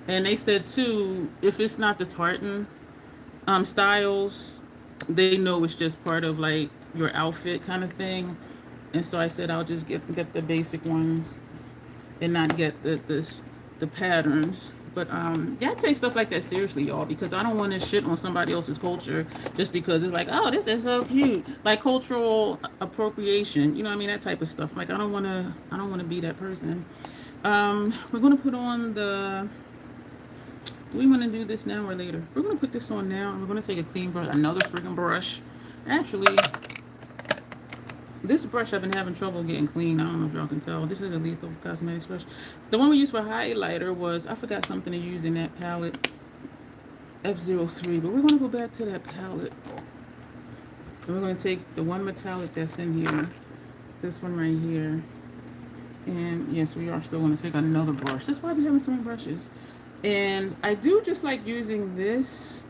And they said, too, if it's not the tartan styles, they know it's just part of, like, your outfit kind of thing. And so I said, I'll just get the basic ones and not get the patterns. But yeah, I take stuff like that seriously, y'all, because I don't want to shit on somebody else's culture just because it's like, oh, this is so cute, like cultural appropriation, you know what I mean, that type of stuff. Like I don't want to be that person. We're gonna put on the. Do we want to do this now or later? We're gonna put this on now, and we're gonna take a clean brush, another freaking brush. Actually, this brush I've been having trouble getting clean. I don't know if y'all can tell. This is a Lethal Cosmetics brush. The one we used for highlighter was, I forgot something to use in that palette, F03. But we're going to go back to that palette. And we're going to take the one metallic that's in here. This one right here. And yes, we are still going to take another brush. That's why we're having so many brushes. And I do just like using this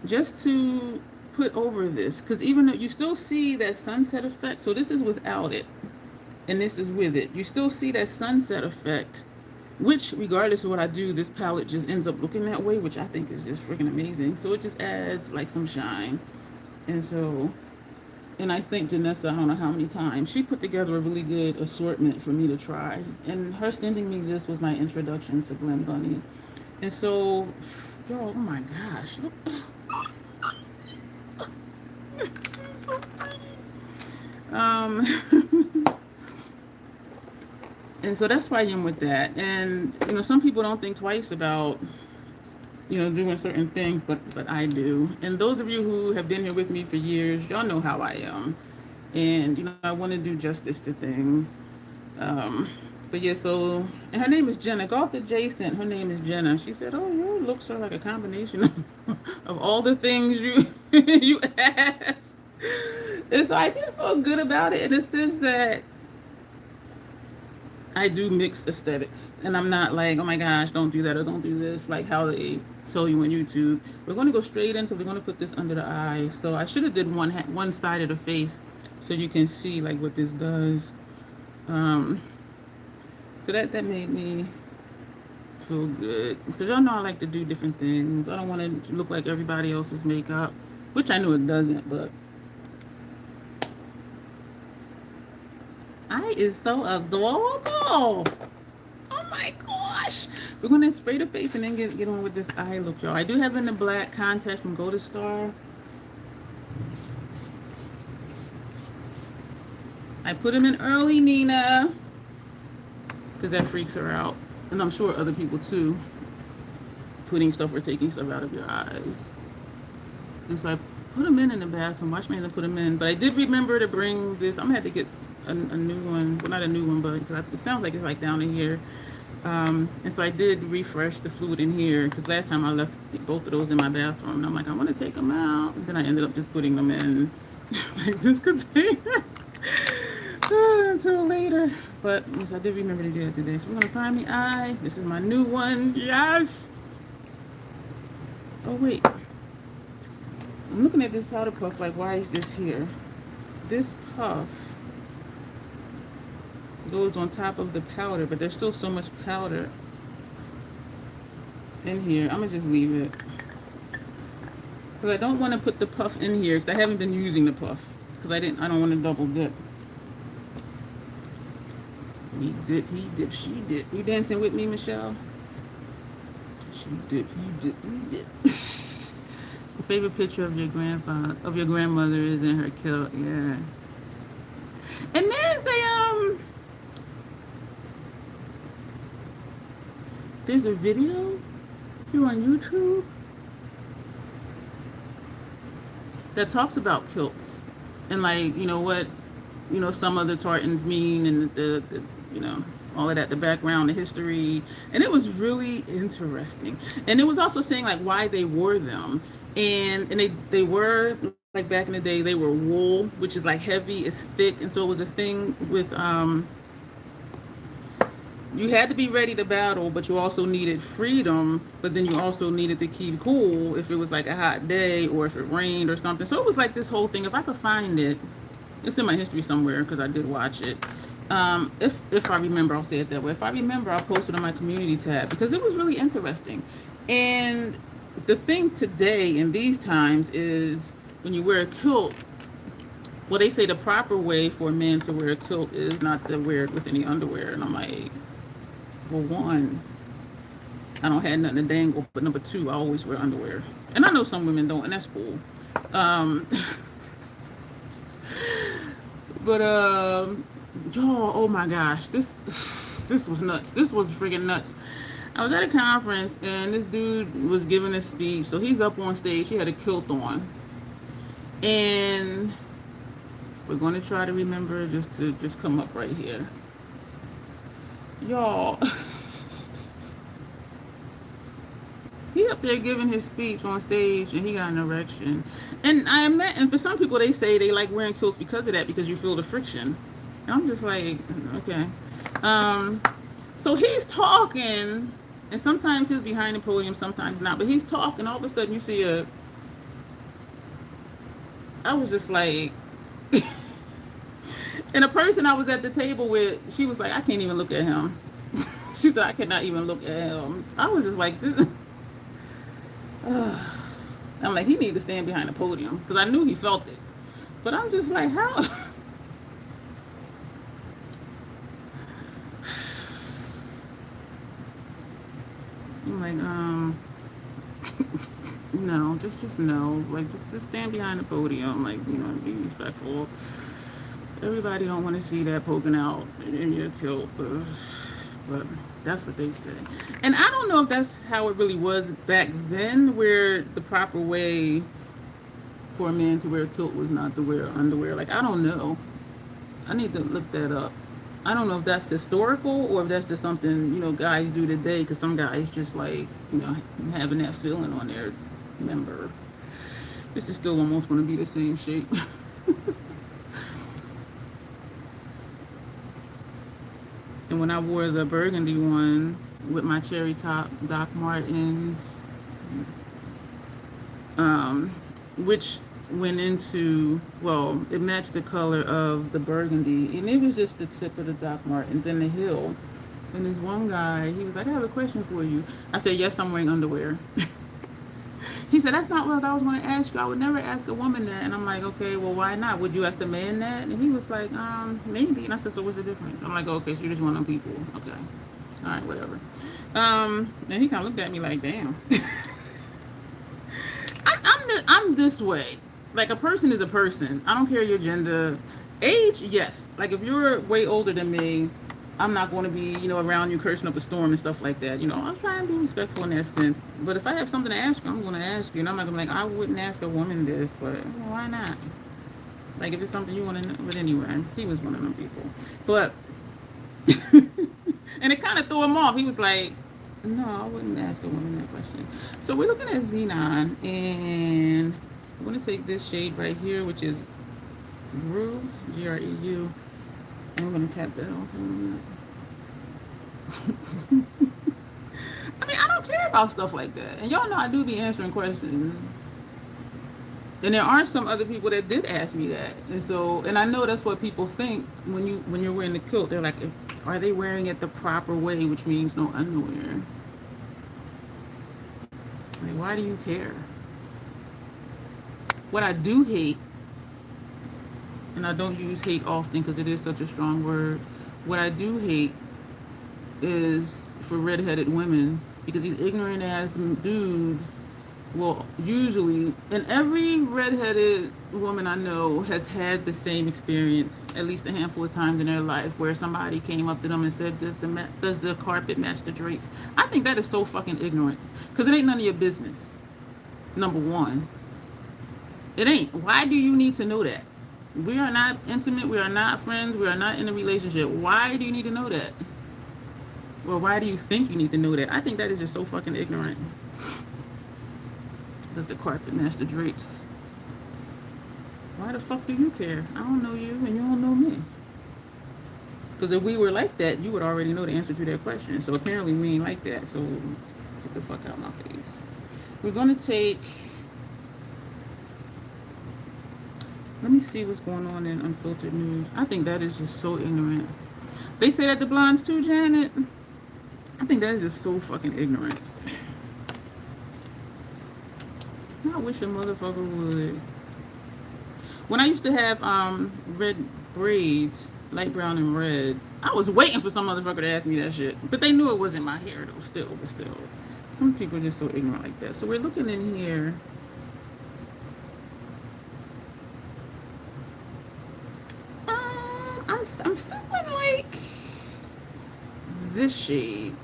just to put over this, because even though you still see that sunset effect, so this is without it, and this is with it, you still see that sunset effect, which regardless of what I do, this palette just ends up looking that way, which I think is just freaking amazing. So it just adds like some shine. And so, and I think Janessa, I don't know how many times, she put together a really good assortment for me to try. And her sending me this was my introduction to Glen Bunny. And so, girl, oh my gosh, look. So pretty. And so that's why I'm with that. And, you know, some people don't think twice about, you know, doing certain things, but I do. And those of you who have been here with me for years, y'all know how I am. And, you know, I want to do justice to things. But yeah, so, and her name is Jenna. Golf adjacent, her name is Jenna. She said, oh, your looks are like a combination of all the things you you asked. And so I did feel good about it in the sense that I do mix aesthetics, and I'm not like, oh my gosh, don't do that or don't do this, like how they tell you on YouTube. We're going to go straight in because we're going to put this under the eye. So I should have did one side of the face so you can see like what this does. So that made me feel good, because y'all know I like to do different things. I don't want to look like everybody else's makeup, which I know it doesn't, but eye is so adorable. Oh my gosh. We're going to spray the face and then get on with this eye look, y'all. I do have in the black contacts from Golden Star. I put them in early, Nina, because that freaks her out. And I'm sure other people too, putting stuff or taking stuff out of your eyes. And so I put them in the bathroom. Watch me and put them in. But I did remember to bring this. I'm going to have to get a new one. Well, not a new one, but it sounds like it's like down in here. And so I did refresh the fluid in here, because last time I left both of those in my bathroom. And I'm like, I want to take them out. And then I ended up just putting them in like this container until later. But yes, I did remember to do it today. So we're going to find the eye. This is my new one. Yes. Oh, wait. I'm looking at this powder puff like, why is this here? This puff goes on top of the powder, but there's still so much powder in here. I'm going to just leave it, because I don't want to put the puff in here, because I haven't been using the puff, because I don't want to double dip. He dip, she dip. You dancing with me, Michelle? She dip, he dip, we dip. Your favorite picture of your grandmother is in her kilt. Yeah. And there's a video here on YouTube that talks about kilts and, like, you know, what, you know, some of the tartans mean, and the you know, all of that, the background, the history. And it was really interesting. And it was also saying like why they wore them. And they were, like, back in the day, they were wool, which is like heavy, it's thick. And so it was a thing with, you had to be ready to battle, but you also needed freedom, but then you also needed to keep cool if it was like a hot day or if it rained or something. So it was like this whole thing. If I could find it, it's in my history somewhere, because I did watch it. If I remember, I'll say it that way. If I remember, I'll post it on my community tab, because it was really interesting. And the thing today in these times is when you wear a kilt, well, they say the proper way for a man to wear a kilt is not to wear it with any underwear. And I'm like, well, one, I don't have nothing to dangle, but number two, I always wear underwear. And I know some women don't, and that's cool. But y'all, oh my gosh, this was nuts. This was freaking nuts. I was at a conference and this dude was giving a speech. So he's up on stage. He had a kilt on, and we're going to try to remember just to come up right here, y'all. He up there giving his speech on stage, and he got an erection. And for some people, they say they like wearing kilts because of that, because you feel the friction. And I'm just like, okay. So he's talking, and sometimes he's behind the podium, sometimes not. But he's talking. All of a sudden, you see I was just like, and a person I was at the table with, she was like, I can't even look at him. She said, I cannot even look at him. I was just like, this. I'm like, he need to stand behind the podium because I knew he felt it. But I'm just like, how? I'm like, no, just no. Like, just stand behind the podium. Like, be respectful. Everybody don't want to see that poking out in your kilt, but that's what they say. And I don't know if that's how it really was back then, where the proper way for a man to wear a kilt was not to wear underwear. Like, I don't know. I need to look that up. I don't know if that's historical or if that's just something, guys do today, because some guys just like, having that feeling on their member. This is still almost going to be the same shape. And when I wore the burgundy one with my cherry top Doc Martens, which went into, well, it matched the color of the burgundy, and it was just the tip of the Doc Martens and the heel. And this one guy, he was like, I have a question for you. I said, yes, I'm wearing underwear. He said, that's not what I was going to ask you. I would never ask a woman that. And I'm like, okay, well, why not? Would you ask a man that? And he was like, maybe. And I said, so what's the difference? I'm like, okay, so you're just one of them people. Okay. All right, whatever. And he kind of looked at me like, damn. I'm this way. Like, a person is a person. I don't care your gender. Age, yes. Like, if you're way older than me, I'm not going to be, around you cursing up a storm and stuff like that. I'm trying to be respectful in that sense. But if I have something to ask you, I'm going to ask you. And I'm not going to be like, I wouldn't ask a woman this, but why not? Like, if it's something you want to know. But anyway, he was one of them people. But, and it kind of threw him off. He was like, no, I wouldn't ask a woman that question. So we're looking at Xenon. And I'm going to take this shade right here, which is Greu, Greu. I'm going to tap that off in a minute. I mean, I don't care about stuff like that. And y'all know I do be answering questions. And there are some other people that did ask me that. And I know that's what people think when you're wearing the kilt. They're like, are they wearing it the proper way, which means no underwear? Like, why do you care? What I do hate, and I don't use hate often because it is such a strong word. What I do hate is for redheaded women, because these ignorant ass dudes will usually, and every redheaded woman I know has had the same experience at least a handful of times in their life, where somebody came up to them and said, does the carpet match the drapes? I think that is so fucking ignorant, because it ain't none of your business. Number one, it ain't. Why do you need to know that? We are not intimate. We are not friends. We are not in a relationship. Why do you need to know that? Well, why do you think you need to know that? I think that is just so fucking ignorant. Does the carpet match the drapes? Why the fuck do you care? I don't know you and you don't know me. Because if we were like that, you would already know the answer to that question. So apparently we ain't like that. So get the fuck out of my face. We're going to take... Let me see what's going on in Unfiltered News. I think that is just so ignorant. They say that the blondes too, Janet. I think that is just so fucking ignorant. I wish a motherfucker would. When I used to have red braids, light brown and red, I was waiting for some motherfucker to ask me that shit. But they knew it wasn't my hair though, but still. Some people are just so ignorant like that. So we're looking in here. I'm feeling like this shade,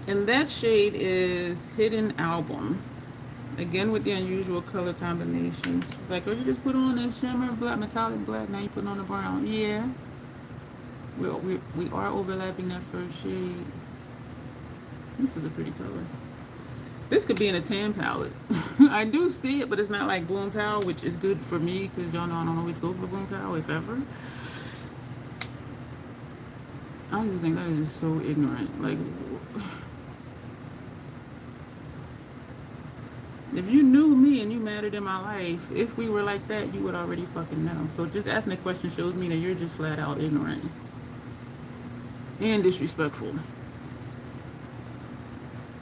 and that shade is Hidden Album, again with the unusual color combinations. It's like, oh, you just put on this shimmer black, metallic black, now you put on the brown. Yeah, we are overlapping that first shade. This is a pretty color. This could be in a tan palette. I do see it, but it's not like Boom Pow, which is good for me because y'all know I don't always go for Boom Pow, if ever. I just think that is just so ignorant. Like, If you knew me and you mattered in my life, if we were like that, you would already fucking know. So just asking the question shows me that you're just flat out ignorant and disrespectful.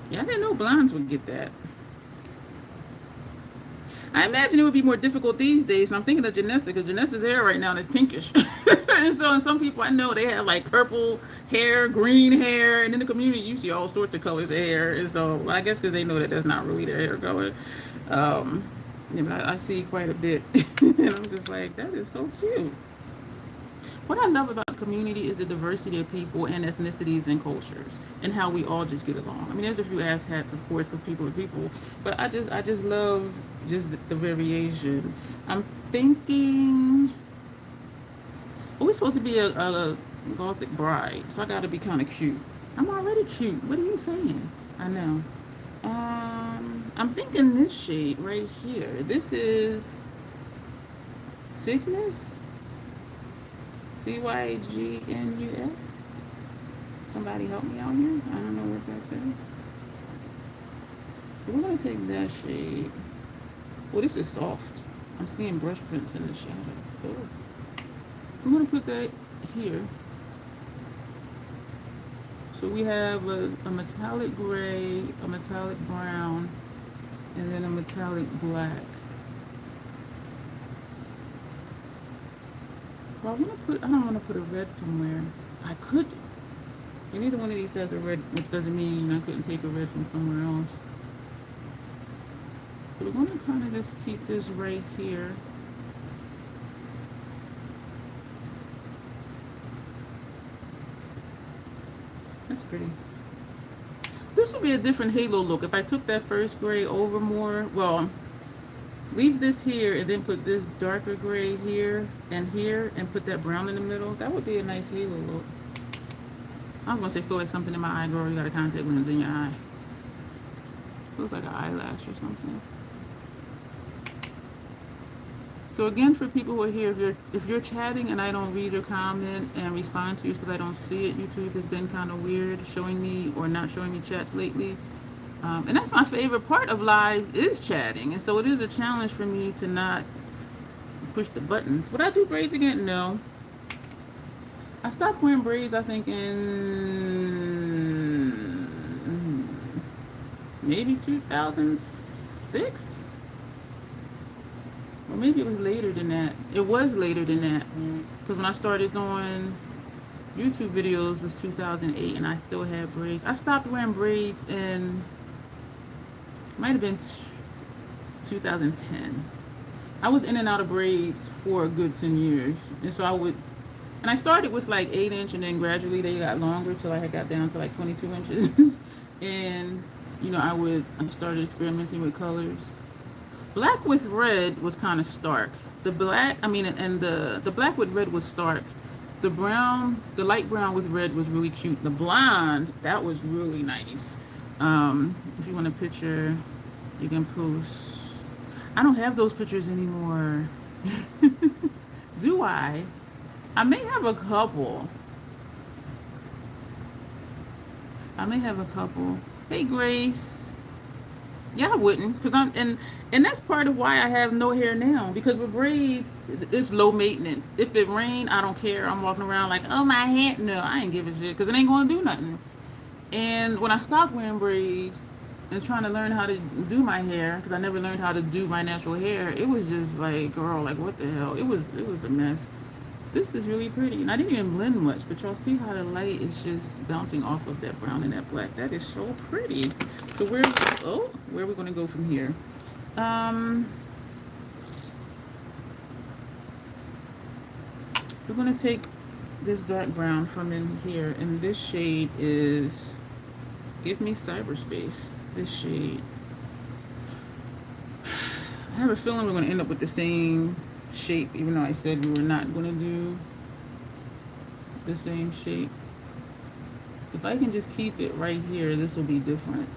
Yeah, I didn't know blondes would get that. I imagine it would be more difficult these days. And I'm thinking of Janessa, because Janessa's hair right now is pinkish. And so, and some people I know, they have like purple hair, green hair, and in the community you see all sorts of colors of hair. And so, well, I guess because they know that that's not really their hair color. Um, yeah, but I see quite a bit. And I'm just like, that is so cute. What I love about community is the diversity of people and ethnicities and cultures, and how we all just get along. I mean, there's a few asshats, of course, because people are people, but I just love just the variation. I'm thinking, oh, we're supposed to be a Gothic bride, so I got to be kind of cute. I'm already cute. What are you saying? I know. I'm thinking this shade right here. This is Cygnus. Cygnus. Somebody help me out here. I don't know what that says. But we're gonna take that shade. Well, this is soft. I'm seeing brush prints in the shadow. Oh. I'm gonna put that here. So we have a metallic gray, a metallic brown, and then a metallic black. Well, I don't want to put a red somewhere. I could. And either one of these has a red, which doesn't mean I couldn't take a red from somewhere else. But we're going to kind of just keep this right here. That's pretty. This would be a different halo look if I took that first gray over more. Well, leave this here and then put this darker gray here and put that brown in the middle. That would be a nice halo look. I was gonna say feel like something in my eye, girl. You got a contact lens in your eye. Looks like an eyelash or something. So again, for people who are here, if you're chatting and I don't read your comment and respond to you because I don't see it, YouTube has been kind of weird showing me or not showing me chats lately. And that's my favorite part of lives is chatting. And so it is a challenge for me to not push the buttons. Would I do braids again? No. I stopped wearing braids, I think, in maybe 2006. Or maybe it was later than that. It was later than that. Because when I started doing YouTube videos was 2008 and I still had braids. I stopped wearing braids in, might have been 2010. I was in and out of braids for a good 10 years. And so and I started with like 8-inch and then gradually they got longer till I had got down to like 22 inches. And, I started experimenting with colors. Black with red was kind of stark. The black with red was stark. The light brown with red was really cute. The blonde, that was really nice. If you want a picture, you can post. I don't have those pictures anymore. Do I? I may have a couple. Hey, Grace. Yeah, I wouldn't, because and that's part of why I have no hair now, because with braids, it's low maintenance. If it rain, I don't care. I'm walking around like, oh, my hair. No, I ain't give a shit, because it ain't going to do nothing. And when I stopped wearing braids and trying to learn how to do my hair, because I never learned how to do my natural hair, it was just like, girl, like, what the hell? It was a mess. This is really pretty, and I didn't even blend much, but y'all see how the light is just bouncing off of that brown and that black. That is so pretty. So where are we going to go from here? We're going to take this dark brown from in here, and this shade is Give Me Cyberspace. This shade. I have a feeling we're going to end up with the same shape, even though I said we were not going to do the same shape. If I can just keep it right here, this will be different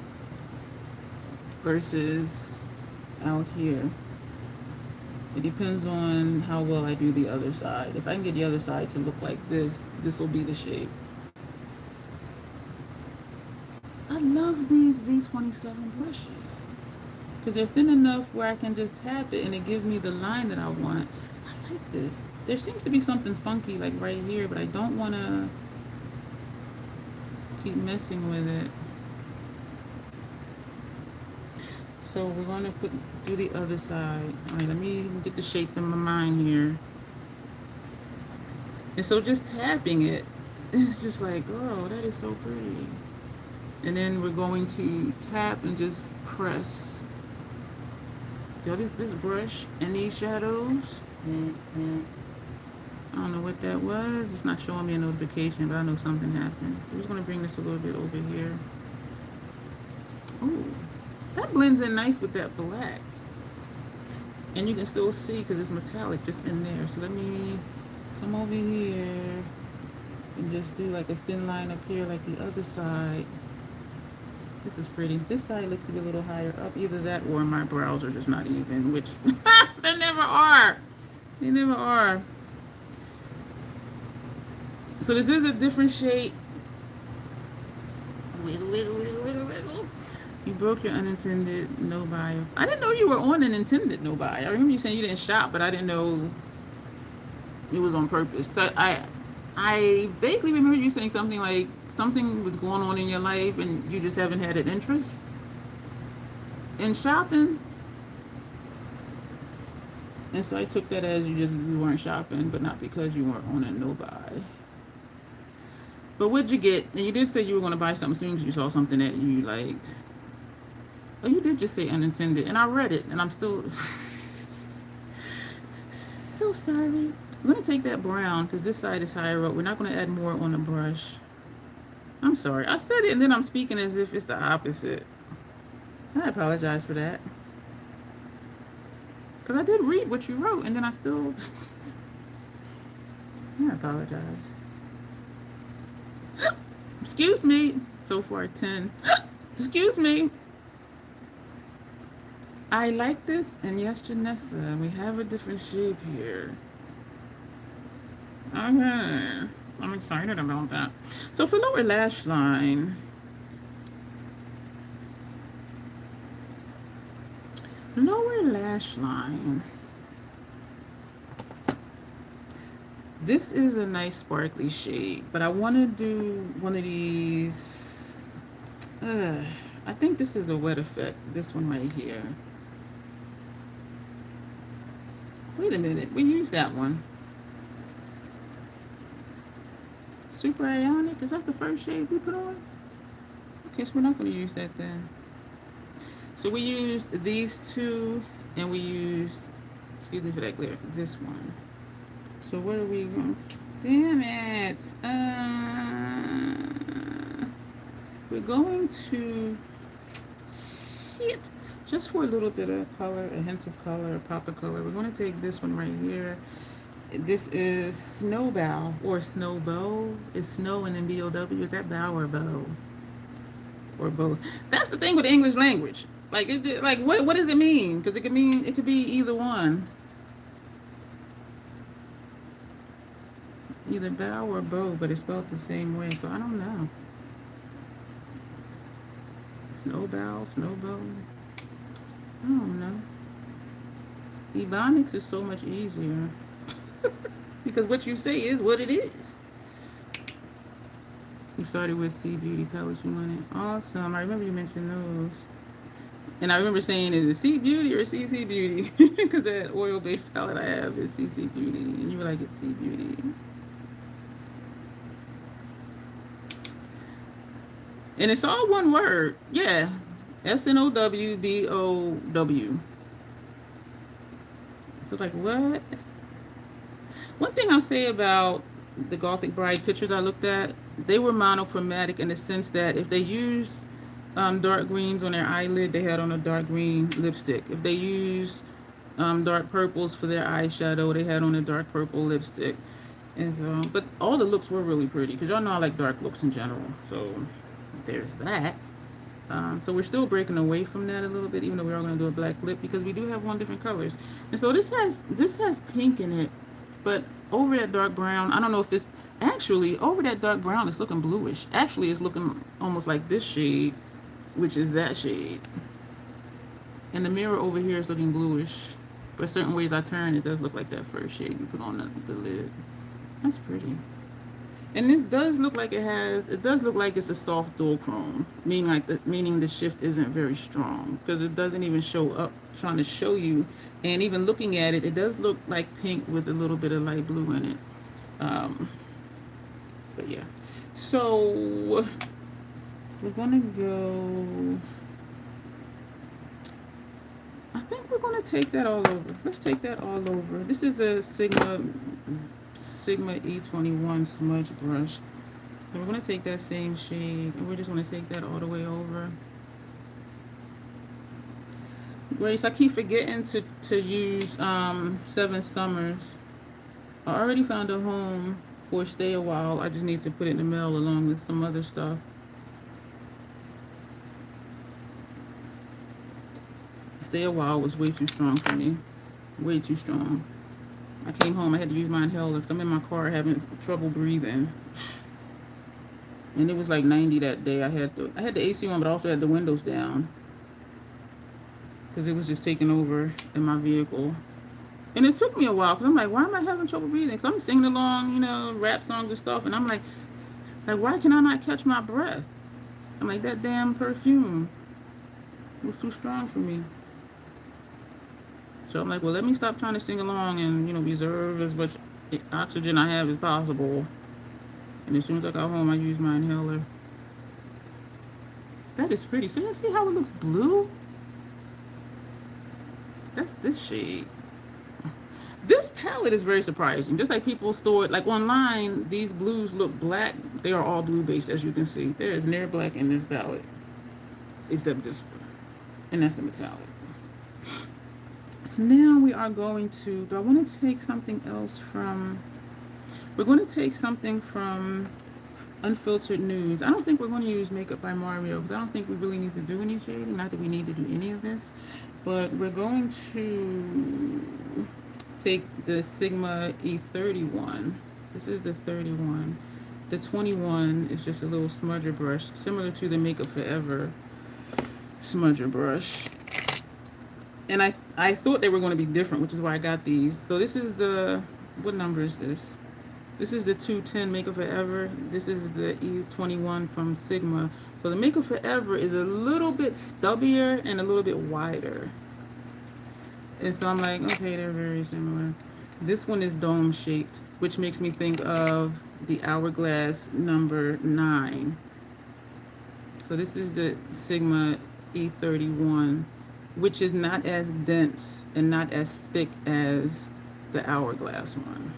versus out here. It depends on how well I do the other side. If I can get the other side to look like this, this will be the shape. I love these V27 brushes. because they're thin enough where I can just tap it and it gives me the line that I want. I like this. There seems to be something funky like right here, but I don't want to keep messing with it. So we're going to do the other side. All right, let me get the shape in my mind here. And so just tapping it, it's just like, oh, that is so pretty. And then we're going to tap and just press. Yo, this brush and these shadows. I don't know what that was. It's not showing me a notification, but I know something happened. So I'm just going to bring this a little bit over here. Oh, that blends in nice with that black. And you can still see because it's metallic just in there. So let me come over here and just do like a thin line up here like the other side. This is pretty. This side looks to be a little higher up. Either that or my brows are just not even, which they never are. They never are. So this is a different shape. Wiggle, wiggle, wiggle, wiggle, wiggle. You broke your unintended no buy. I didn't know you were on an intended no buy. I remember you saying you didn't shop, but I didn't know it was on purpose. Cause I vaguely remember you saying something like something was going on in your life and you just haven't had an interest in shopping. And so I took that as you weren't shopping, but not because you weren't on a no buy. But what'd you get? And you did say you were going to buy something soon because you saw something that you liked. Oh, you did just say unintended. And I read it and I'm still so sorry. I'm going to take that brown because this side is higher up. We're not going to add more on the brush. I'm sorry. I said it and then I'm speaking as if it's the opposite. I apologize for that. Because I did read what you wrote and then I still... I apologize. Excuse me. So far 10. Excuse me. I like this. And yes, Janessa, we have a different shape here. Okay. I'm excited about that. So for lower lash line, this is a nice sparkly shade, but I want to do one of these. I think this is a wet effect. This one right here. Wait a minute. We used that one. Super Ionic, is that the first shade we put on? Okay, so we're not going to use that then. So we used these two, and we used, excuse me for that glare, this one. So what are we going? Damn it! We're going to shit. Just for a little bit of color, a hint of color, a pop of color. We're going to take this one right here. This is Snowbow or Snowbow. Is snow and then B-O-W. Is that bow or bow? Or both? That's the thing with the English language. Like, what does it mean? Because it could be either one. Either bow or bow, but it's spelled the same way. So I don't know. Snowbow, Snowbow. I don't know. Ebonics is so much easier. Because what you say is what it is. You started with Sea Beauty palettes you wanted. Awesome. I remember you mentioned those. And I remember saying, is it Sea Beauty or CC Beauty? Because that oil-based palette I have is CC Beauty. And you were like, it's Sea Beauty. And it's all one word. Yeah. S-N-O-W-B-O-W. So like, what? One thing I'll say about the Gothic Bride pictures I looked at, they were monochromatic in the sense that if they used dark greens on their eyelid, they had on a dark green lipstick. If they used dark purples for their eyeshadow, they had on a dark purple lipstick. And so, but all the looks were really pretty because y'all know I like dark looks in general. So there's that. So we're still breaking away from that a little bit, even though we're all going to do a black lip because we do have one different colors. And so this has pink in it. But over that dark brown, I don't know if it's actually over that dark brown, it's looking bluish. Actually, it's looking almost like this shade, which is that shade. And the mirror over here is looking bluish. But certain ways I turn, it does look like that first shade you put on the lid. That's pretty. And this does look like it does look like it's a soft dual chrome, meaning the shift isn't very strong, because it doesn't even show up trying to show you. And even looking at it, it does look like pink with a little bit of light blue in it. But yeah, so we're gonna go, I think we're gonna take that all over. Let's take that all over. This is a Sigma E21 smudge brush. So we're going to take that same shade and we're just going to take that all the way over. Grace, I keep forgetting to use 7 Summers. I already found a home for Stay a While. I just need to put it in the mail along with some other stuff. Stay a While was way too strong for me. Way too strong. I came home, I had to use my inhaler because I'm in my car having trouble breathing. And it was like 90 that day. I had the AC on, but I also had the windows down because it was just taking over in my vehicle. And it took me a while because I'm like, why am I having trouble breathing? Because I'm singing along, you know, rap songs and stuff. And I'm like, why can I not catch my breath? I'm like, that damn perfume was too strong for me. So I'm like, well, let me stop trying to sing along and, you know, reserve as much oxygen I have as possible. And as soon as I got home, I used my inhaler. That is pretty. So you see how it looks blue? That's this shade. This palette is very surprising. Just like people store it, like online, these blues look black. They are all blue based, as you can see. There is near black in this palette, except this one. And that's a metallic. So now we are going to, do I want to take something else from, we're going to take something from Unfiltered Nudes. I don't think we're going to use Makeup by Mario because I don't think we really need to do any shading. Not that we need to do any of this. But we're going to take the Sigma E31. This is the 31. The 21 is just a little smudger brush, similar to the Makeup Forever smudger brush. And I thought they were going to be different, which is why I got these. So this is the, what number is this? This is the 210 Makeup Forever. This is the E21 from Sigma. So the Makeup Forever is a little bit stubbier and a little bit wider. And so I'm like, okay, they're very similar. This one is dome shaped, which makes me think of the Hourglass number 9. So this is the Sigma E31, which is not as dense and not as thick as the Hourglass one.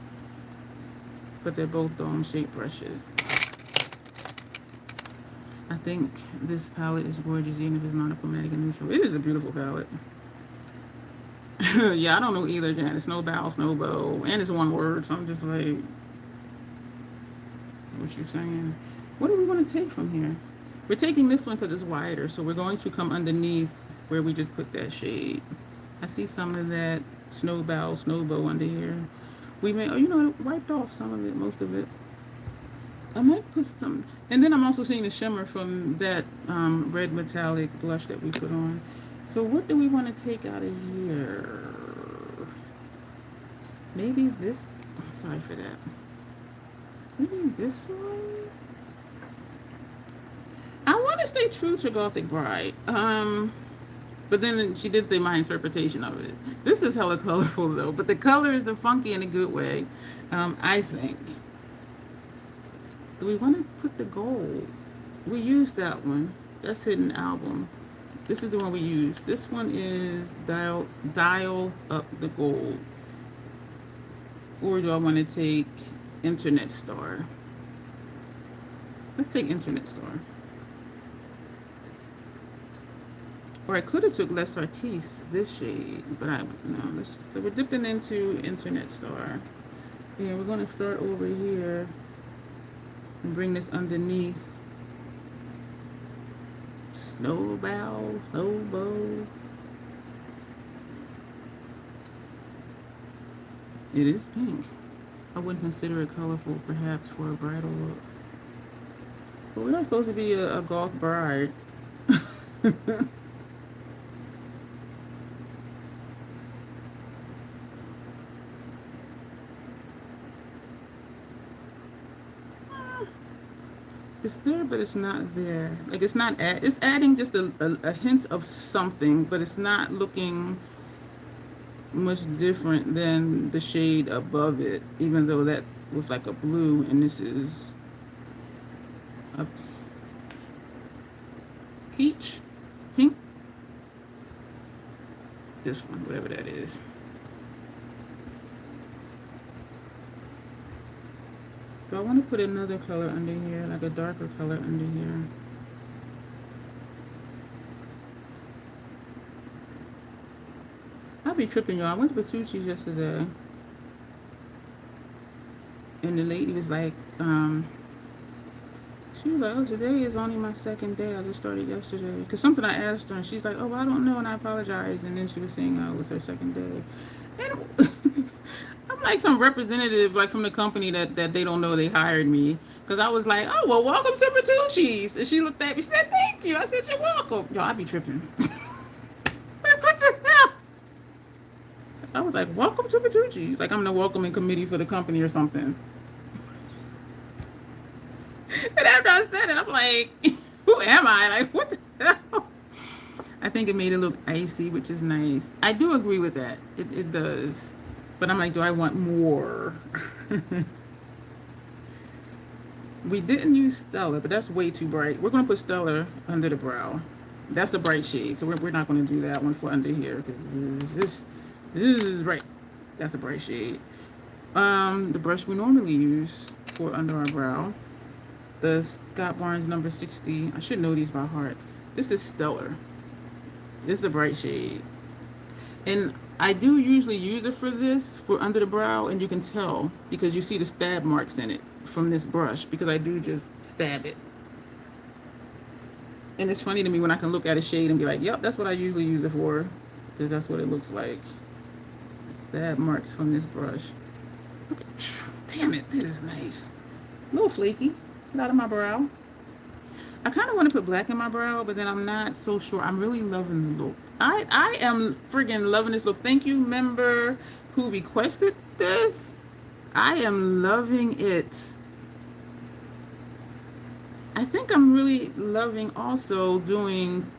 But they're both dome-shaped brushes. I think this palette is gorgeous, even if it's monochromatic and neutral. It is a beautiful palette. Yeah, I don't know either, Janice. No bow, no bow. And it's one word, so I'm just like, what you saying? What are we going to take from here? We're taking this one because it's wider, so we're going to come underneath where we just put that shade. I see some of that snowbow under here. We may, oh, you know, it wiped off some of it, most of it. I might put some, and then I'm also seeing the shimmer from that red metallic blush that we put on. So what do we want to take out of here? Maybe this, sorry for that. Maybe this one? I want to stay true to Gothic Bride. But then she did say my interpretation of it. This is hella colorful though, but the colors are funky in a good way, I think. Do we want to put the gold? We used that one. That's Hidden Album. This is the one we used. This one is Dial Up the Gold. Or do I want to take Internet Star? Let's take Internet Star. Or I could have took Les Artistes, this shade, but no. So we're dipping into Internet Star. And we're going to start over here and bring this underneath. Snowbow. It is pink. I wouldn't consider it colorful, perhaps, for a bridal look. But we're not supposed to be a goth bride. It's there, but it's not there. Like it's not it's adding just a hint of something, but it's not looking much different than the shade above it, even though that was like a blue and this is a peach, pink. This one, whatever that is. So I want to put another color under here, like a darker color under here. I'll be tripping, y'all. I went to Bhanusali yesterday. And the lady was like, she was like, oh, today is only my second day. I just started yesterday. Because something I asked her, and she's like, oh, well, I don't know, and I apologize. And then she was saying, oh, it was her second day. And I'm like some representative, like from the company that they don't know they hired me. Because I was like, oh, well, welcome to Bhanusali. And she looked at me, she said, thank you. I said, you're welcome. Y'all, I be tripping. What the hell? I was like, welcome to Bhanusali. Like I'm the welcoming committee for the company or something. And after I said it, I'm like, who am I? Like, what the hell? I think it made it look icy, which is nice. I do agree with that. It does. But I'm like, do I want more? We didn't use Stellar, but that's way too bright. We're going to put Stellar under the brow. That's a bright shade, so we're not going to do that one for under here because this is bright. That's a bright shade. The brush we normally use for under our brow, the Scott Barnes number 60. I should know these by heart. This is Stellar. This is a bright shade. And I do usually use it for this, for under the brow, and you can tell because you see the stab marks in it from this brush because I do just stab it. And it's funny to me when I can look at a shade and be like, yep, that's what I usually use it for because that's what it looks like. Stab marks from this brush. Okay. Damn it, this is nice. A little flaky. Get out of my brow. I kind of want to put black in my brow, but then I'm not so sure. I'm really loving the look. I am friggin' loving this look. Thank you, member who requested this. I am loving it. I think I'm really loving also doing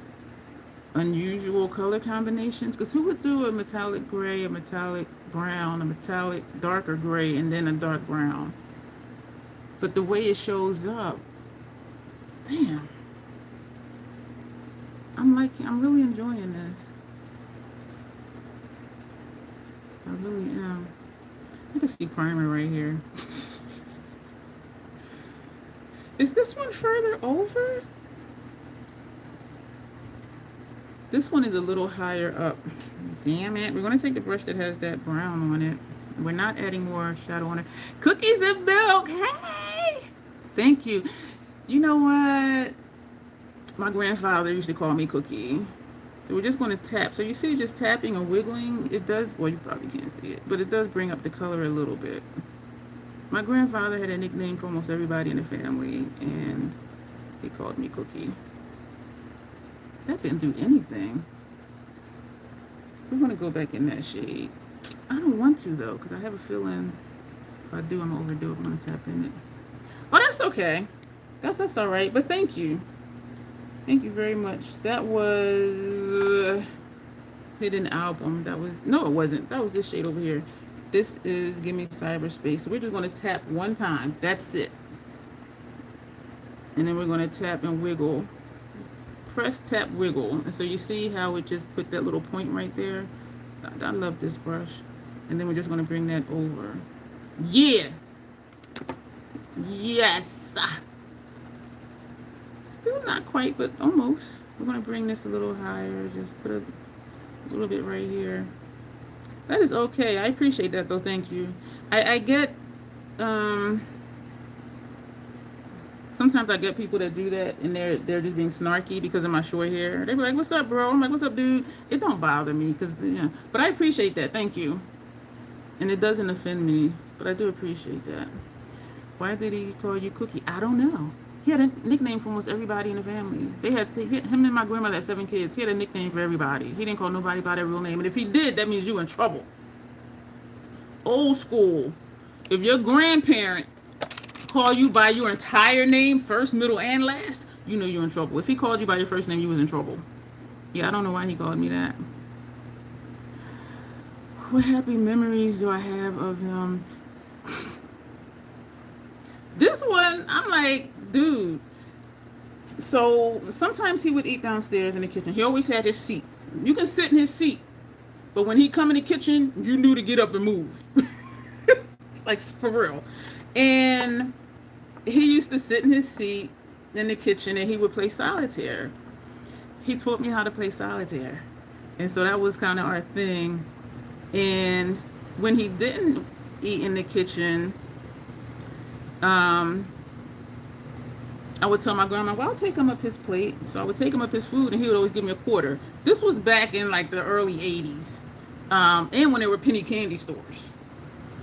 unusual color combinations, because who would do a metallic gray, a metallic brown, a metallic darker gray, and then a dark brown? But the way it shows up, damn. I'm really enjoying this. I really am. I can see primer right here. Is this one further over? This one is a little higher up. Damn it. We're going to take the brush that has that brown on it. We're not adding more shadow on it. Cookies and milk. Hey! Thank you. You know what? My grandfather used to call me Cookie. So we're just going to tap. So you see just tapping or wiggling. It does, well, you probably can't see it, but it does bring up the color a little bit. My grandfather had a nickname for almost everybody in the family, and he called me Cookie. That didn't do anything. We're going to go back in that shade. I don't want to, though, because I have a feeling if I do, I'm going to overdo it. I'm going to tap in it. Oh, that's okay. That's all right, but thank you. Thank you very much. That was Hidden Album. That was, no, it wasn't. That was this shade over here. This is Give Me Cyberspace. So we're just going to tap one time. That's it. And then we're going to tap and wiggle. Press, tap, wiggle. And so you see how it just put that little point right there? I love this brush. And then we're just going to bring that over. Yeah. Yes. Still not quite, but almost. We're going to bring this a little higher. Just put a little bit right here. That is okay. I appreciate that, though. Thank you. I get, sometimes I get people that do that, and they're just being snarky because of my short hair. They be like, "What's up, bro?" I'm like, "What's up, dude?" It don't bother me because, you know, but I appreciate that. Thank you. And it doesn't offend me, but I do appreciate that. Why did he call you Cookie? I don't know. He had a nickname for almost everybody in the family. They had him and my grandmother had 7 kids. He had a nickname for everybody. He didn't call nobody by their real name. And if he did, that means you in trouble. Old school. If your grandparent call you by your entire name, first, middle, and last, you know you're in trouble. If he called you by your first name, you was in trouble. Yeah, I don't know why he called me that. What happy memories do I have of him? This one, I'm like, dude. So sometimes he would eat downstairs in the kitchen. He always had his seat. You can sit in his seat, but when he come in the kitchen, you knew to get up and move. Like, for real. And he used to sit in his seat in the kitchen and he would play solitaire. He taught me how to play solitaire. And so that was kind of our thing. And when he didn't eat in the kitchen, I would tell my grandma, well, I'll take him up his plate. So I would take him up his food and he would always give me a quarter. This was back in like the early 80s. And when there were penny candy stores.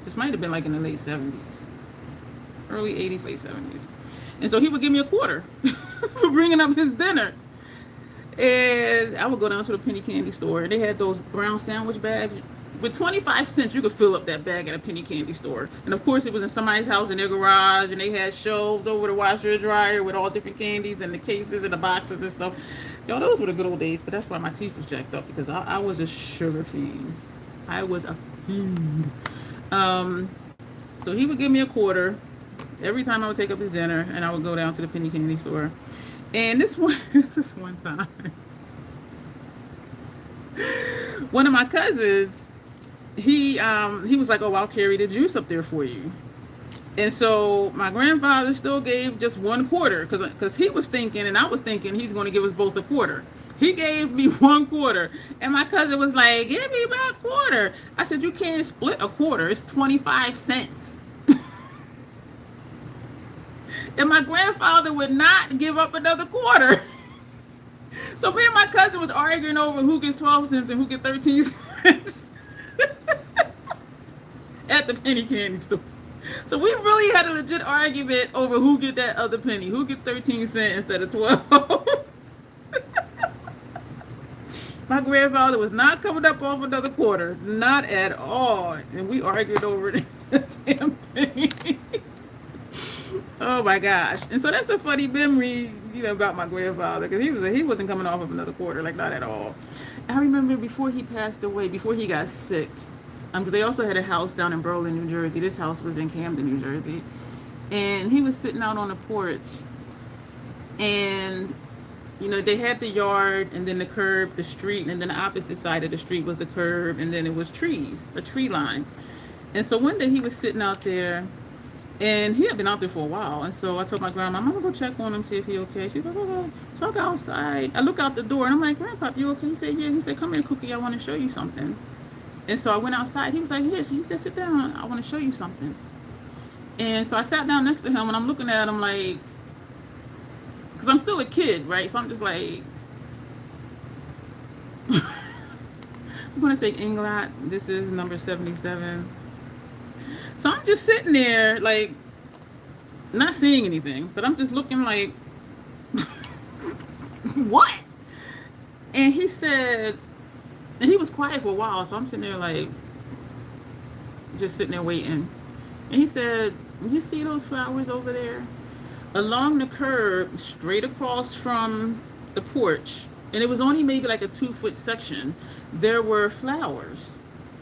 This might have been like in the late 70s. Early 80s, late 70s. And so he would give me a quarter for bringing up his dinner. And I would go down to the penny candy store. And they had those brown sandwich bags. With 25 cents, you could fill up that bag at a penny candy store. And of course, it was in somebody's house in their garage. And they had shelves over the washer and dryer with all different candies and the cases and the boxes and stuff. Yo, those were the good old days. But that's why my teeth was jacked up. Because I was a sugar fiend. I was a fiend. So he would give me a quarter every time I would take up his dinner, and I would go down to the penny candy store. And this one time, one of my cousins, he was like, oh, I'll carry the juice up there for you. And so my grandfather still gave just one quarter because he was thinking, and I was thinking, he's going to give us both a quarter. He gave me one quarter, and my cousin was like, give me my quarter. I said, you can't split a quarter. It's 25 cents. And my grandfather would not give up another quarter. So me and my cousin was arguing over who gets 12 cents and who gets 13 cents at the penny candy store. So we really had a legit argument over who get that other penny, who get 13 cents instead of 12. My grandfather was not coming up off another quarter, not at all. And we argued over the damn penny. Oh my gosh. And so that's a funny memory, about my grandfather, because he wasn't coming off of another quarter, like not at all. I remember before he passed away, before he got sick, because they also had a house down in Berlin, New Jersey. This house was in Camden, New Jersey. And he was sitting out on the porch, and they had the yard and then the curb, the street, and then the opposite side of the street was the curb, and then it was trees, a tree line. And so one day he was sitting out there, and he had been out there for a while. And so I told my grandma, I'm gonna go check on him, see if he okay. She's like, okay. So I go outside. I look out the door and I'm like, Grandpa, you okay? He said, yeah. He said, come here, Cookie, I want to show you something. And so I went outside. He was like, here. So he said, sit down, I want to show you something. And so I sat down next to him and I'm looking at him like, because I'm still a kid, right? So I'm just like, I'm gonna take Inglot. This is number 77. So I'm just sitting there, like, not seeing anything, but I'm just looking like, what? And he said, and he was quiet for a while, so I'm sitting there, like, just sitting there waiting. And he said, you see those flowers over there? Along the curb, straight across from the porch, and it was only maybe like a 2-foot section, there were flowers.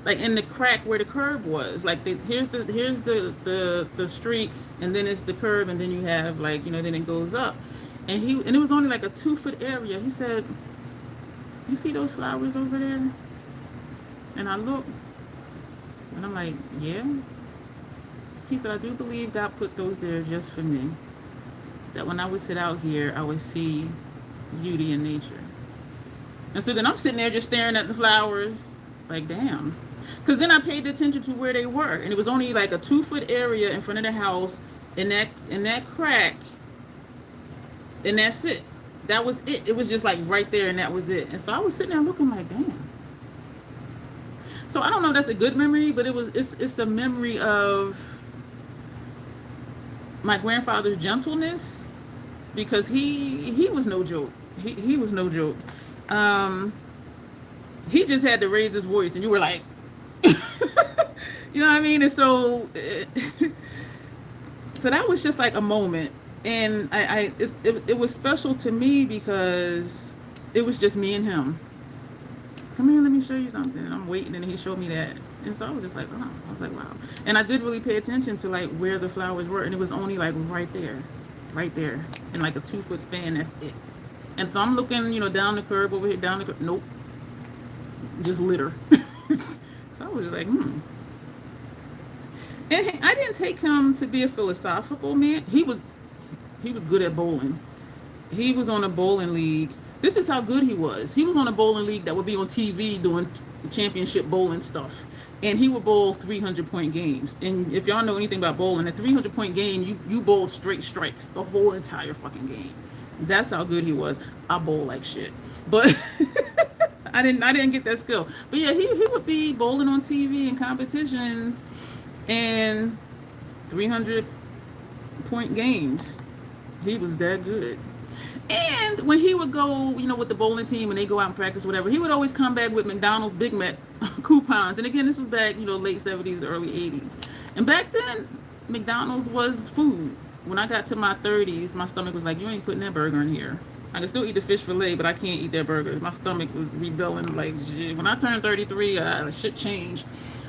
Like in the crack where the curb was, like here's the street, and then it's the curb, and then you have like then it goes up, and it was only like a 2-foot area. He said, "You see those flowers over there?" And I look, and I'm like, "Yeah." He said, "I do believe God put those there just for me. That when I would sit out here, I would see beauty in nature." And so then I'm sitting there just staring at the flowers, like, damn. Because then I paid attention to where they were, and it was only like a 2-foot area in front of the house, in that crack, and that's it. That was it. It was just like right there, and that was it. And so I was sitting there looking like, damn. So I don't know if that's a good memory, but it's a memory of my grandfather's gentleness, because he was no joke. He was no joke. He just had to raise his voice, and you were like, you know what I mean? And so So that was just like a moment, and it was special to me because it was just me and him. Come here, let me show you something. And I'm waiting, and he showed me that, and so I was just like, wow. I was like, wow. And I did really pay attention to like where the flowers were, and it was only like right there, in like a 2-foot span. That's it. And so I'm looking, down the curb over here, down the curb. Nope, just litter. So I was just like, And I didn't take him to be a philosophical man. He was good at bowling. He was on a bowling league. This is how good he was. He was on a bowling league that would be on TV doing championship bowling stuff. And he would bowl 300-point games. And if y'all know anything about bowling, a 300-point game, you bowl straight strikes the whole entire fucking game. That's how good he was. I bowl like shit. But I didn't get that skill. But yeah, he would be bowling on TV in competitions and 300-point games. He was that good. And when he would go, with the bowling team, when they go out and practice, whatever, he would always come back with McDonald's Big Mac coupons. And again, this was back, late 70s, early 80s. And back then, McDonald's was food. When I got to my 30s, my stomach was like, you ain't putting that burger in here. I can still eat the fish fillet, but I can't eat that burger. My stomach was rebelling like shit. When I turned 33, shit changed.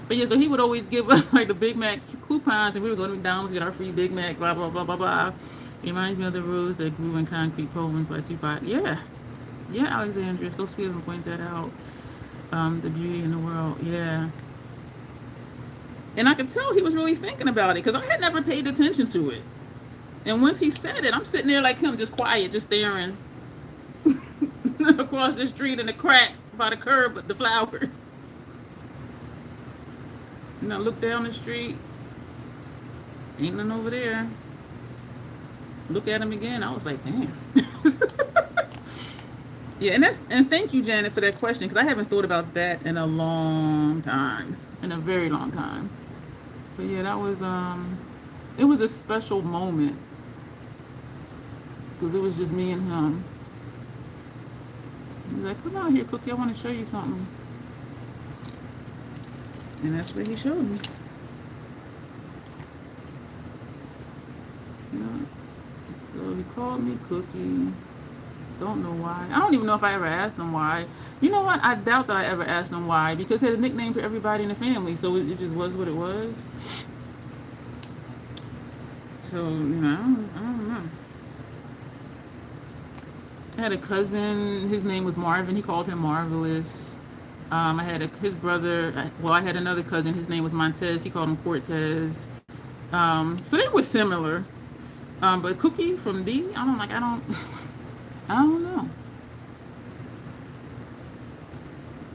But yeah, so he would always give us like the Big Mac coupons, and we would go to McDonald's, get our free Big Mac, blah, blah, blah, blah, blah. It reminds me of the rose that grew in concrete poems by Tupac. Yeah, Alexandria, so sweet of him to point that out. The beauty in the world, yeah. And I could tell he was really thinking about it because I had never paid attention to it. And once he said it, I'm sitting there like him, just quiet, just staring across the street in the crack by the curb with the flowers. And I look down the street, ain't nothing over there. Look at him again, I was like, damn. Yeah, and thank you, Janet, for that question, because I haven't thought about that in a long time, in a very long time. But yeah, that was it was a special moment because it was just me and him. He's like, come out here, Cookie, I want to show you something. And that's what he showed me. Yeah. So he called me Cookie. Don't know why. I don't even know if I ever asked him why. You know what? I doubt that I ever asked him why because he had a nickname for everybody in the family, so it just was what it was. So, I don't know. I had a cousin, his name was Marvin. He called him Marvelous. I had his brother, I had another cousin, his name was Montez. He called him Cortez. So they were similar. But Cookie from D, I don't know.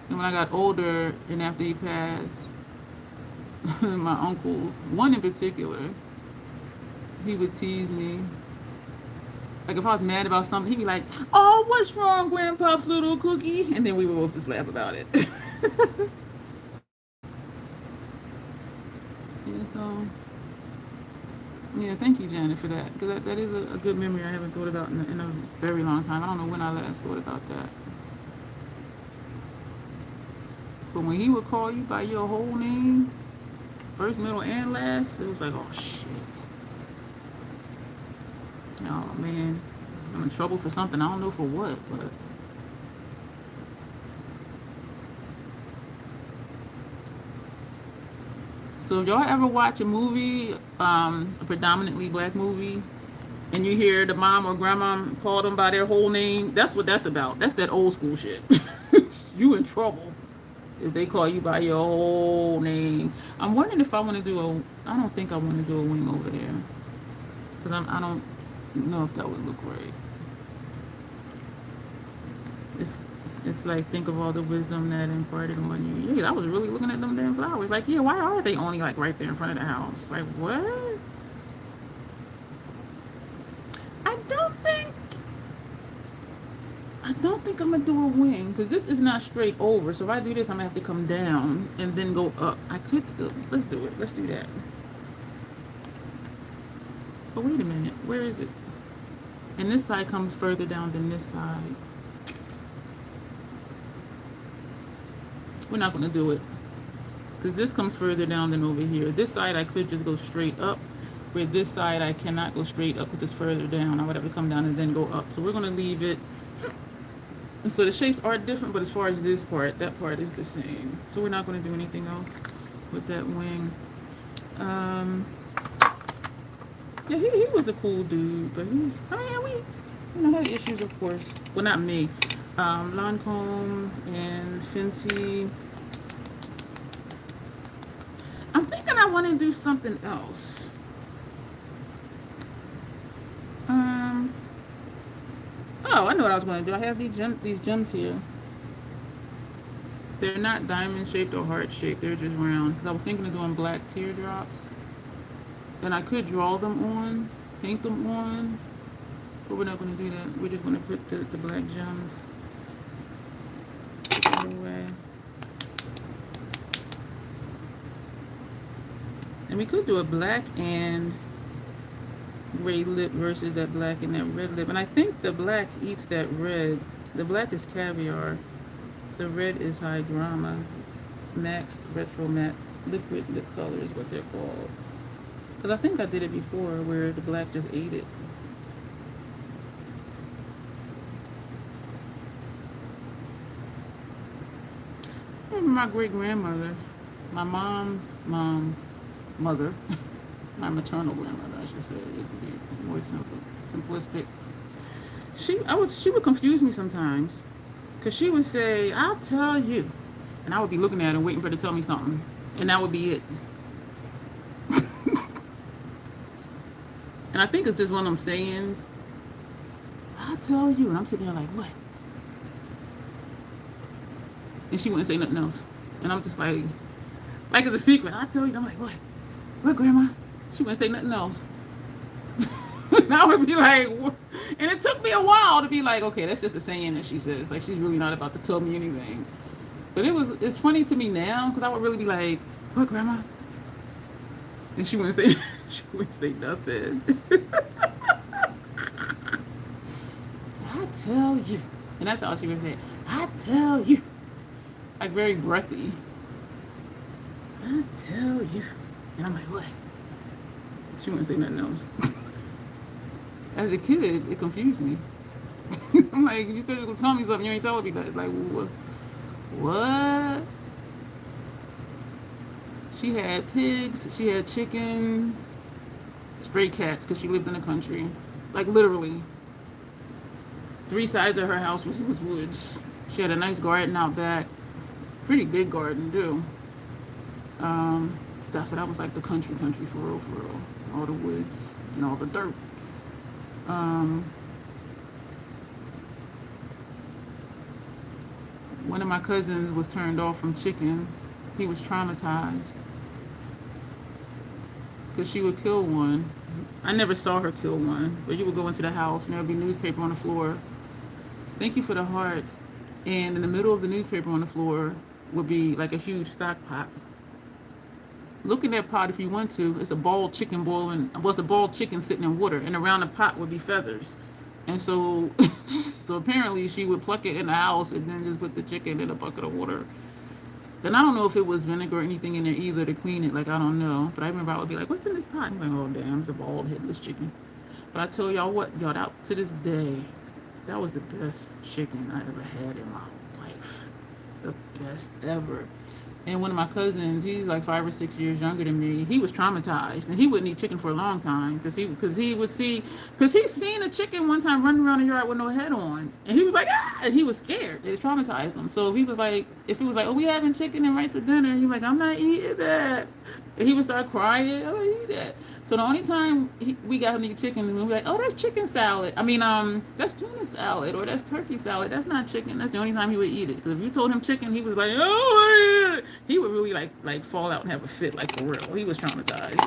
And when I got older and after he passed, my uncle, one in particular, he would tease me. Like if I was mad about something, he'd be like, oh, what's wrong, Grandpa's little Cookie? And then we would both just laugh about it. Yeah, thank you, Janet, for that. Because that is a good memory I haven't thought about in a very long time. I don't know when I last thought about that. But when he would call you by your whole name, first, middle, and last, it was like, oh, shit. Oh, man. I'm in trouble for something. I don't know for what, but... So if y'all ever watch a movie, a predominantly black movie, and you hear the mom or grandma call them by their whole name, that's what that's about. That's that old school shit. You in trouble if they call you by your whole name. I'm wondering if I want to do I don't think I want to do a wing over there. Because I don't know if that would look right. It's like, think of all the wisdom that imparted on you. Yeah, I was really looking at them damn flowers. Like, yeah, why are they only like right there in front of the house? Like, what? I don't think I'm gonna do a wing because this is not straight over. So if I do this, I'm gonna have to come down and then go up. I could still, let's do it. Let's do that. But wait a minute, where is it? And this side comes further down than this side. We're not gonna do it because this comes further down than over here. This side I could just go straight up, Where this side I cannot go straight up because it's further down. I would have to come down and then go up. So we're gonna leave it. And so the shapes are different, but as far as this part, that part is the same. So we're not gonna do anything else with that wing. Yeah, he was a cool dude, but we had issues, of course. Well, not me. Lancome and Fenty. I'm thinking I want to do something else. Oh, I know what I was going to do. I have these gems here. They're not diamond shaped or heart shaped. They're just round. I was thinking of doing black teardrops. And I could draw them on, paint them on, but we're not going to do that. We're just going to put the black gems away. And we could do a black and gray lip versus that black and that red lip. And I think the black eats that red. The black is caviar. The red is high drama. Max retro matte liquid lip color is what they're called. Because I think I did it before where the black just ate it. I remember my great grandmother, my mom's mother, my maternal grandmother, I should say, to be more simplistic. She would confuse me sometimes, because she would say, "I'll tell you," and I would be looking at her waiting for her to tell me something, and that would be it. And I think it's just one of them sayings, "I'll tell you," and I'm sitting there like, what? And she wouldn't say nothing else, and I'm just like it's a secret. I'll tell you. I'm like, what, grandma? She wouldn't say nothing else. And I would be like, what? And it took me a while to be like, okay, that's just a saying that she says. Like, she's really not about to tell me anything. But it's funny to me now, because I would really be like, what, grandma? And she wouldn't say nothing. I tell you. And that's all she would say. I tell you. Like, very breathy. I tell you. And I'm like, what? She wouldn't say nothing else. As a kid, it confused me. I'm like, you said you're going to tell me something, you ain't telling me that. Like, what? She had pigs, she had chickens, stray cats, because she lived in the country. Like, literally. 3 sides of her house was woods. She had a nice garden out back. Pretty big garden, too. That was like the country for real. All the woods and all the dirt. One of my cousins was turned off from chicken. He was traumatized because she would kill one. I never saw her kill one, but you would go into the house and there would be newspaper on the floor. Thank you for the hearts. And in the middle of the newspaper on the floor would be like a huge stock pot. Look in that pot if you want to. It's a bald chicken boiling. It's a bald chicken sitting in water, and around the pot would be feathers. And so, so apparently she would pluck it in the house and then just put the chicken in a bucket of water. Then I don't know if it was vinegar or anything in there either to clean it. Like, I don't know. But I remember I would be like, "What's in this pot?" I'm like, "Oh damn, it's a bald headless chicken." But I tell y'all what, y'all, that to this day, that was the best chicken I ever had in my life. The best ever. And one of my cousins, he's like 5 or 6 years younger than me. He was traumatized, and he wouldn't eat chicken for a long time because he's seen a chicken one time running around the yard with no head on, and he was like, ah, and he was scared. It traumatized him. So if it was like, "Oh, we having chicken and rice for dinner," and he was like, "I'm not eating that," and he would start crying. "I don't eat that." So the only time we got him to eat chicken, we were like, "Oh, that's chicken salad. That's tuna salad or that's turkey salad. That's not chicken." That's the only time he would eat it. Because if you told him chicken, he was like, "Oh," he would really like fall out and have a fit, like, for real. He was traumatized.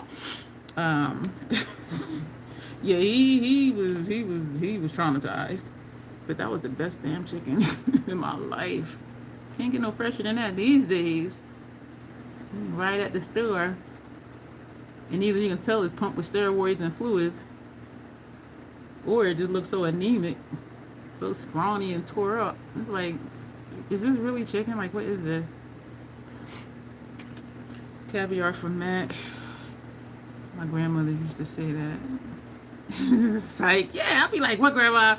Yeah, he was traumatized. But that was the best damn chicken in my life. Can't get no fresher than that these days. Right at the store. And either you can tell it's pumped with steroids and fluids, or it just looks so anemic, so scrawny and tore up. It's like, is this really chicken? Like, what is this? Caviar from Mac. My grandmother used to say that. It's like, yeah, I'll be like, what, grandma?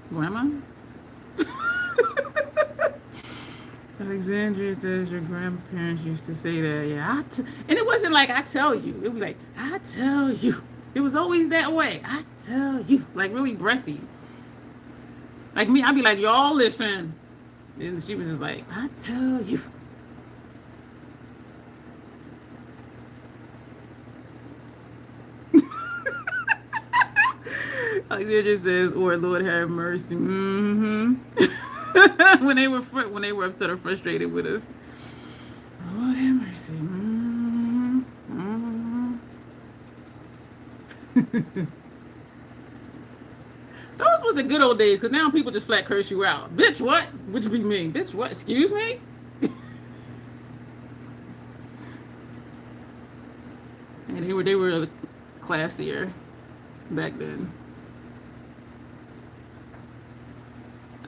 Grandma? Alexandria says your grandparents used to say that. Yeah, and it wasn't like I tell you. It would be like, I tell you. It was always that way. I tell you. Like really breathy. Like me, I'd be like, y'all listen. And she was just like, I tell you. Alexandria says, or Lord have mercy. Mm-hmm. when they were upset or frustrated with us. Lord have mercy. Mm-hmm. Mm-hmm. Those was the good old days, because now people just flat curse you out. Bitch, what? Which be me. Bitch, what? Excuse me? And they were classier back then.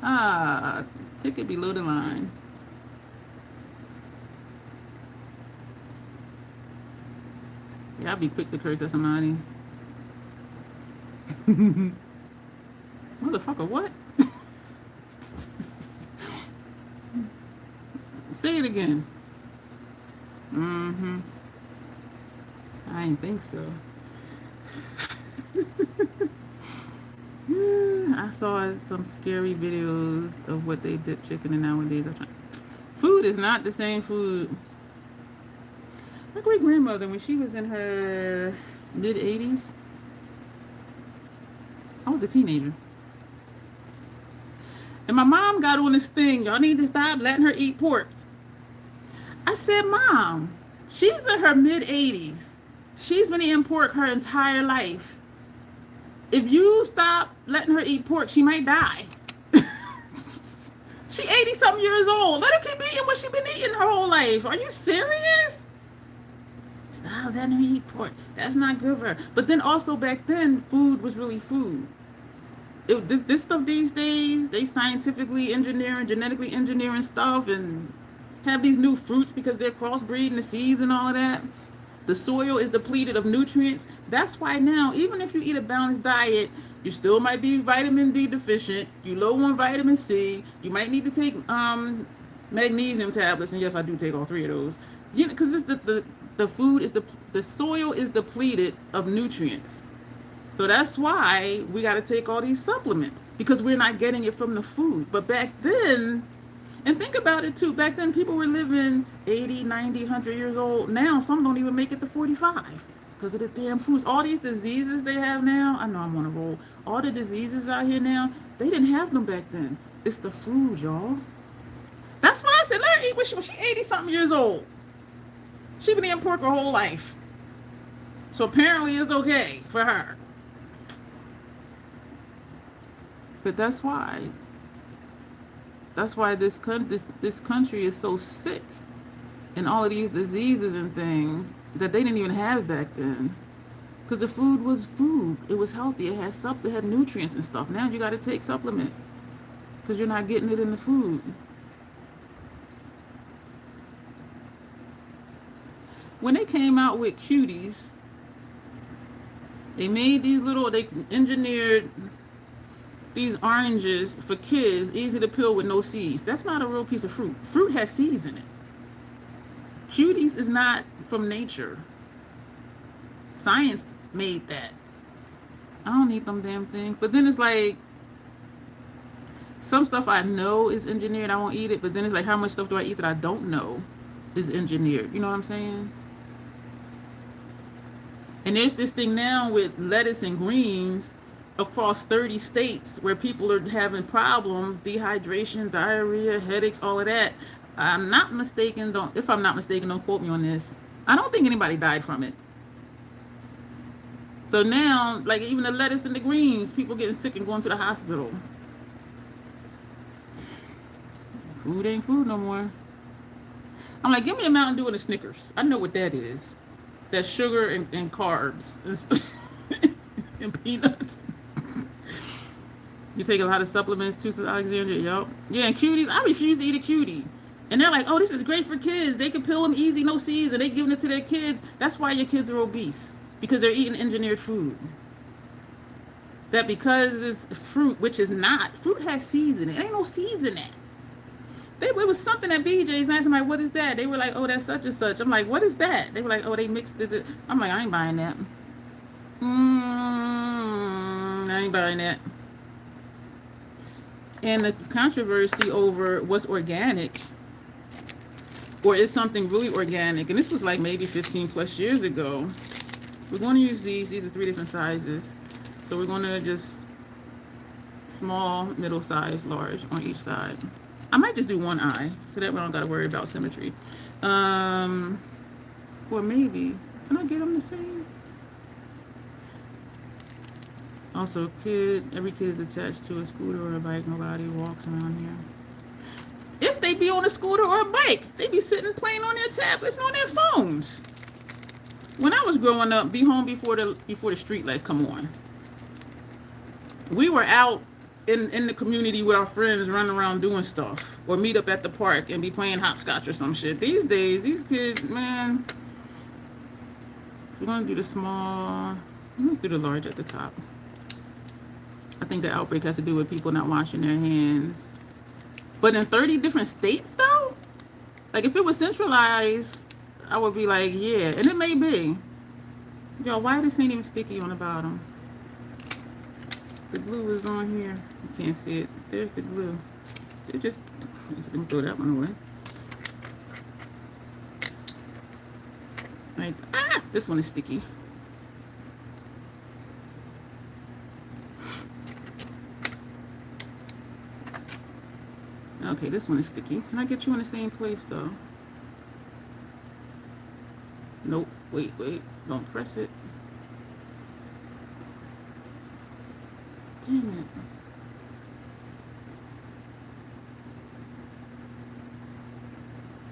Ah, ticket below the line. Yeah, I'll be quick to curse at somebody. Motherfucker, what? Say it again. Mm-hmm. I didn't think so. I saw some scary videos of what they dip chicken in nowadays. Food is not the same food. My great grandmother, when she was in her mid-80s, I was a teenager. And my mom got on this thing, y'all need to stop letting her eat pork. I said, Mom, she's in her mid-80s. She's been eating pork her entire life. If you stop letting her eat pork, she might die. She 80-something years old. Let her keep eating what she's been eating her whole life. Are you serious? Stop letting her eat pork. That's not good for her. But then also back then, food was really food. This stuff these days, they scientifically engineering, genetically engineering stuff and have these new fruits because they're crossbreeding the seeds and all of that. The soil is depleted of nutrients. That's why now, even if you eat a balanced diet, you still might be vitamin D deficient. You low on vitamin C. You might need to take magnesium tablets. And yes, I do take all 3 of those. Yeah, because it's the food is the soil is depleted of nutrients. So that's why we got to take all these supplements, because we're not getting it from the food. But back then, and think about it too, back then people were living 80, 90, 100 years old. Now some don't even make it to 45 because of the damn foods. All these diseases they have now, I know I'm on a roll. All the diseases out here now, they didn't have them back then. It's the food, y'all. That's what I said. Let her eat when she 80-something years old. She been eating pork her whole life. So apparently it's okay for her. But that's why this country is so sick, and all of these diseases and things that they didn't even have back then, because the food was food. It was healthy. It had nutrients and stuff. Now you got to take supplements because you're not getting it in the food. When they came out with cuties, they engineered these oranges for kids, easy to peel with no seeds. That's not a real piece of fruit. Fruit has seeds in it. Cuties is not from nature. Science made that. I don't eat them damn things. But then it's like, some stuff I know is engineered, I won't eat it. But then it's like, how much stuff do I eat that I don't know is engineered? You know what I'm saying? And there's this thing now with lettuce and greens across 30 states where people are having problems, dehydration, diarrhea, headaches, all of that. If I'm not mistaken, don't quote me on this. I don't think anybody died from it. So now, like even the lettuce and the greens, people getting sick and going to the hospital. Food ain't food no more. I'm like, give me a Mountain Dew and a Snickers. I know what that is. That's sugar and carbs and peanuts. You take a lot of supplements too, Alexandria. Yup. Yeah, and cuties. I refuse to eat a cutie. And they're like, oh, this is great for kids. They can peel them easy, no seeds, and they giving it to their kids. That's why your kids are obese, because they're eating engineered food. That because it's fruit, which is not. Fruit has seeds in it. Ain't no seeds in that. It was something at BJ's, and I asked them, like, what is that? They were like, oh, that's such and such. I'm like, what is that? They were like, oh, they mixed it. I'm like, I ain't buying that. I ain't buying that. And there's controversy over what's organic, or is something really organic. And this was like maybe 15 plus years ago. We're going to use these. These are 3 different sizes. So we're going to just small, middle size, large on each side. I might just do one eye, so that we don't got to worry about symmetry. Or maybe, can I get them the same? Also, every kid is attached to a scooter or a bike. Nobody walks around here. If they be on a scooter or a bike, they be sitting playing on their tablets and on their phones. When I was growing up, be home before the street lights come on. We were out in the community with our friends, running around doing stuff, or meet up at the park and be playing hopscotch or some shit. These days, these kids, man. So we're gonna do the small. Let's do the large at the top. I think the outbreak has to do with people not washing their hands. But in 30 different states, though, like if it was centralized, I would be like, yeah, and it may be. Yo, why this ain't even sticky on the bottom? The glue is on here. You can't see it. There's the glue. It just, let me throw that one away. Right. Ah, this one is sticky. Okay, this one is sticky. Can I get you in the same place though? Nope. Wait. Don't press it. Damn it.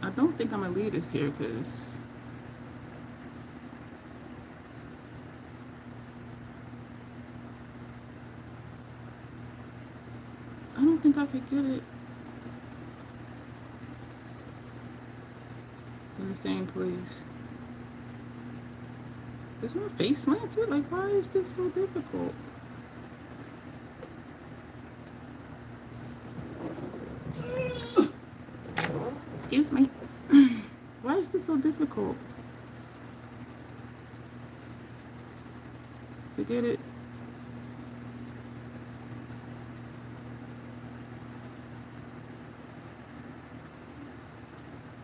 I don't think I'm gonna leave this here because I don't think I could get it in the same place. Is my face slanted? Like, why is this so difficult? Excuse me. Why is this so difficult? Forget it.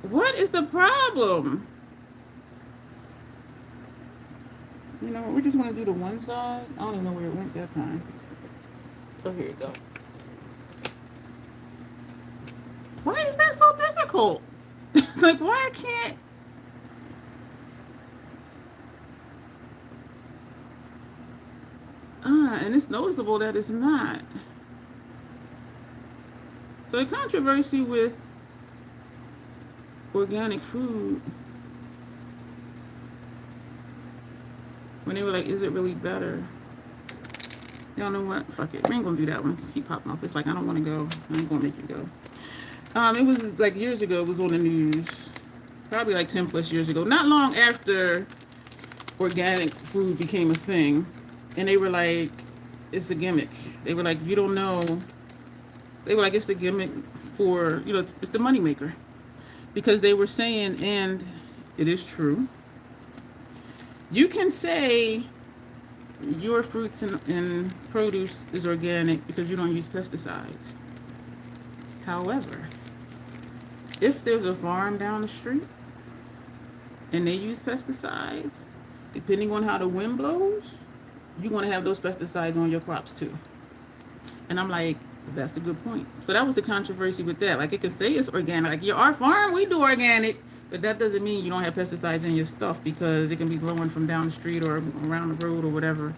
What is the problem? You know what? We just want to do the one side. I don't even know where it went that time. So here you go. Why is that so difficult? Like, why I can't? And it's noticeable that it's not. So the controversy with organic food, when they were like, is it really better? Y'all know what? Fuck it. We ain't gonna do that one. Keep popping off. It's like, I don't want to go. I ain't gonna make you go. It was like years ago. It was on the news. Probably like 10 plus years ago. Not long after organic food became a thing. And they were like, it's a gimmick. They were like, you don't know. They were like, it's a gimmick for, you know, it's the moneymaker. Because they were saying, and it is true, you can say your fruits and produce is organic because you don't use pesticides. However, if there's a farm down the street and they use pesticides, depending on how the wind blows, you're going to have those pesticides on your crops too. And I'm like, that's a good point. So that was the controversy with that. Like, it could say it's organic. Like, our farm, we do organic, but that doesn't mean you don't have pesticides in your stuff because it can be blowing from down the street or around the road or whatever.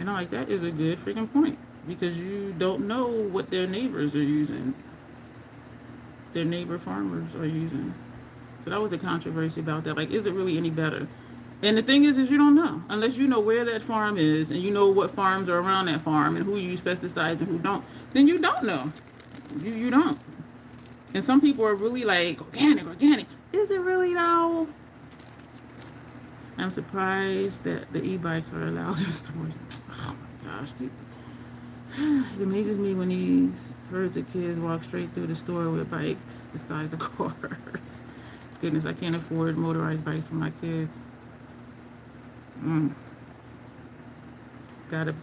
And I'm like, that is a good freaking point because you don't know what their neighbors are using. Their neighbor farmers are using. So that was a controversy about that. Like, is it really any better? And the thing is you don't know. Unless you know where that farm is and you know what farms are around that farm and who use pesticides and who don't, then you don't know. You don't. And some people are really like, organic, organic. Is it really though? I'm surprised that the e-bikes are allowed in stores. Oh my gosh. It amazes me when these herds of kids walk straight through the store with bikes the size of cars. Goodness, I can't afford motorized bikes for my kids. Gotta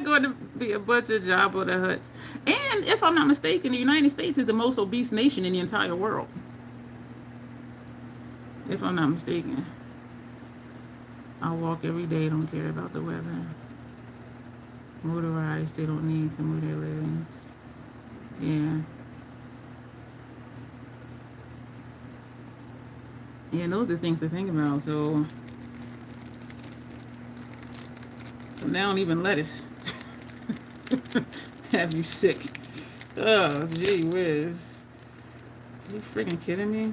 going to be a bunch of job or the huts. And if I'm not mistaken, the United States is the most obese nation in the entire world. If I'm not mistaken. I walk every day, don't care about the weather. Motorized, they don't need to move their legs. Yeah. Yeah, those are things to think about. So now even lettuce have you sick. Oh, gee whiz. Are you freaking kidding me?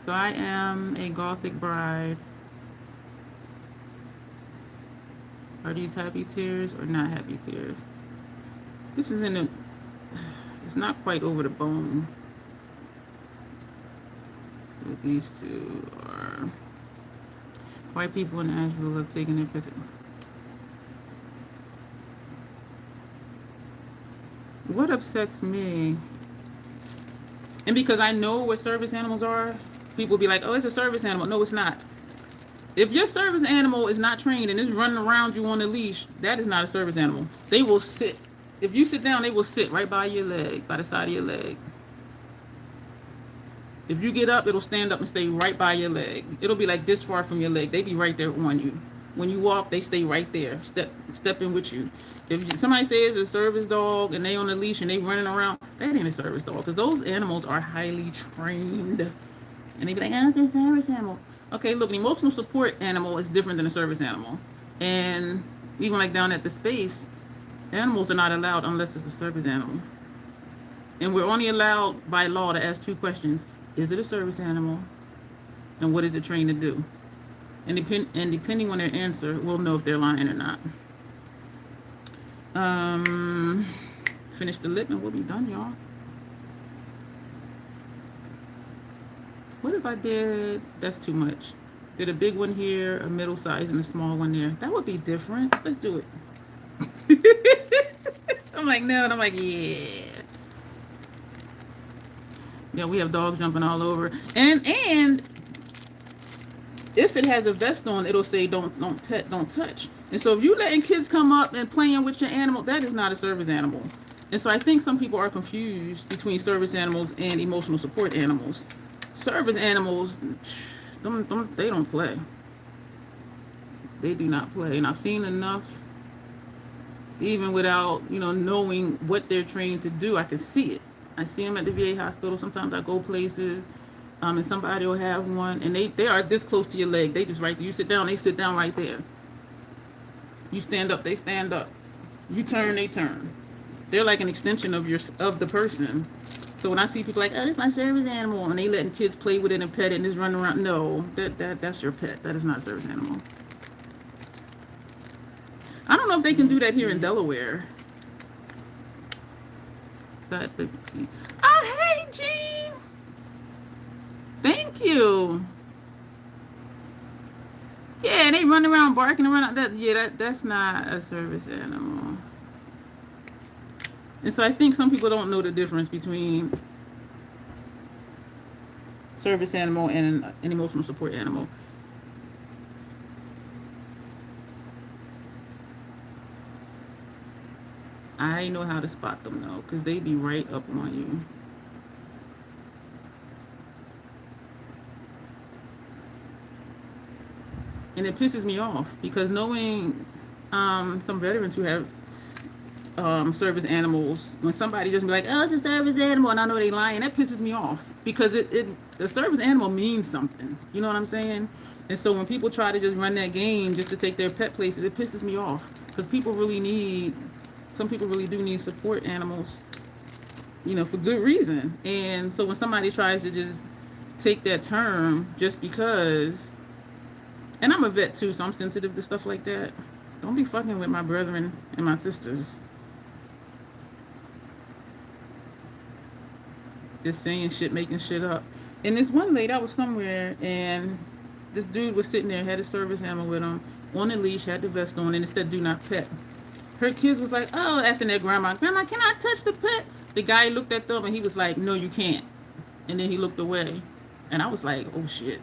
So I am a Gothic bride. Are these happy tears or not happy tears? This is in the, it's not quite over the bone. But these two are, white people in Asheville have taken their picture. What upsets me, and because I know what service animals are, people be like, oh, it's a service animal. No, it's not. If your service animal is not trained and is running around you on a leash, that is not a service animal. They will sit. If you sit down, they will sit right by your leg, by the side of your leg. If you get up, it'll stand up and stay right by your leg. It'll be like this far from your leg. They be right there on you. When you walk, they stay right there, stepping with you. If somebody says a service dog and they on a leash and they running around, that ain't a service dog, because those animals are highly trained. And they be like, oh, it's a service animal. Okay, look, an emotional support animal is different than a service animal. And even like down at the space, animals are not allowed unless it's a service animal. And we're only allowed by law to ask two questions. Is it a service animal? And what is it trained to do? And depending on their answer, we'll know if they're lying or not. Finish the lip and we'll be done, y'all. What if I did, that's too much. Did a big one here, a middle size, and a small one there. That would be different. Let's do it. I'm like, no, and I'm like, yeah. Yeah, we have dogs jumping all over. And if it has a vest on, it'll say don't pet, don't touch. And so if you letting kids come up and playing with your animal, that is not a service animal. And so I think some people are confused between service animals and emotional support animals. Service animals, they don't play. They do not play. And I've seen enough, even without, knowing what they're trained to do. I can see it. I see them at the VA hospital. Sometimes I go places, and somebody will have one, and they are this close to your leg. They just right there. You sit down, they sit down right there. You stand up, they stand up. You turn, they turn. They're like an extension of the person. So when I see people like, oh, it's my service animal, and they letting kids play with it and pet it and just run around, no, that's your pet. That is not a service animal. I don't know if they can do that here in Delaware. Oh, hey, Jean. Thank you. Yeah, they run around barking around. That's not a service animal. And so I think some people don't know the difference between service animal and an emotional support animal. I know how to spot them though, because they be right up on you. And it pisses me off because knowing some veterans who have service animals, when somebody just be like, oh, it's a service animal, and I know they lying, that pisses me off because the service animal means something. You know what I'm saying? And so when people try to just run that game just to take their pet places, it pisses me off because some people really do need support animals, for good reason. And so when somebody tries to just take that term just because, and I'm a vet too, so I'm sensitive to stuff like that. Don't be fucking with my brethren and my sisters. just saying shit, making shit up. And this one lady, I was somewhere, and this dude was sitting there, had a service animal with him, on a leash, had the vest on, and it said, "Do not pet." Her kids was like, "Oh," asking their grandma, "Grandma, can I touch the pet?" The guy looked at them, and he was like, "No, you can't." And then he looked away. And I was like, oh shit.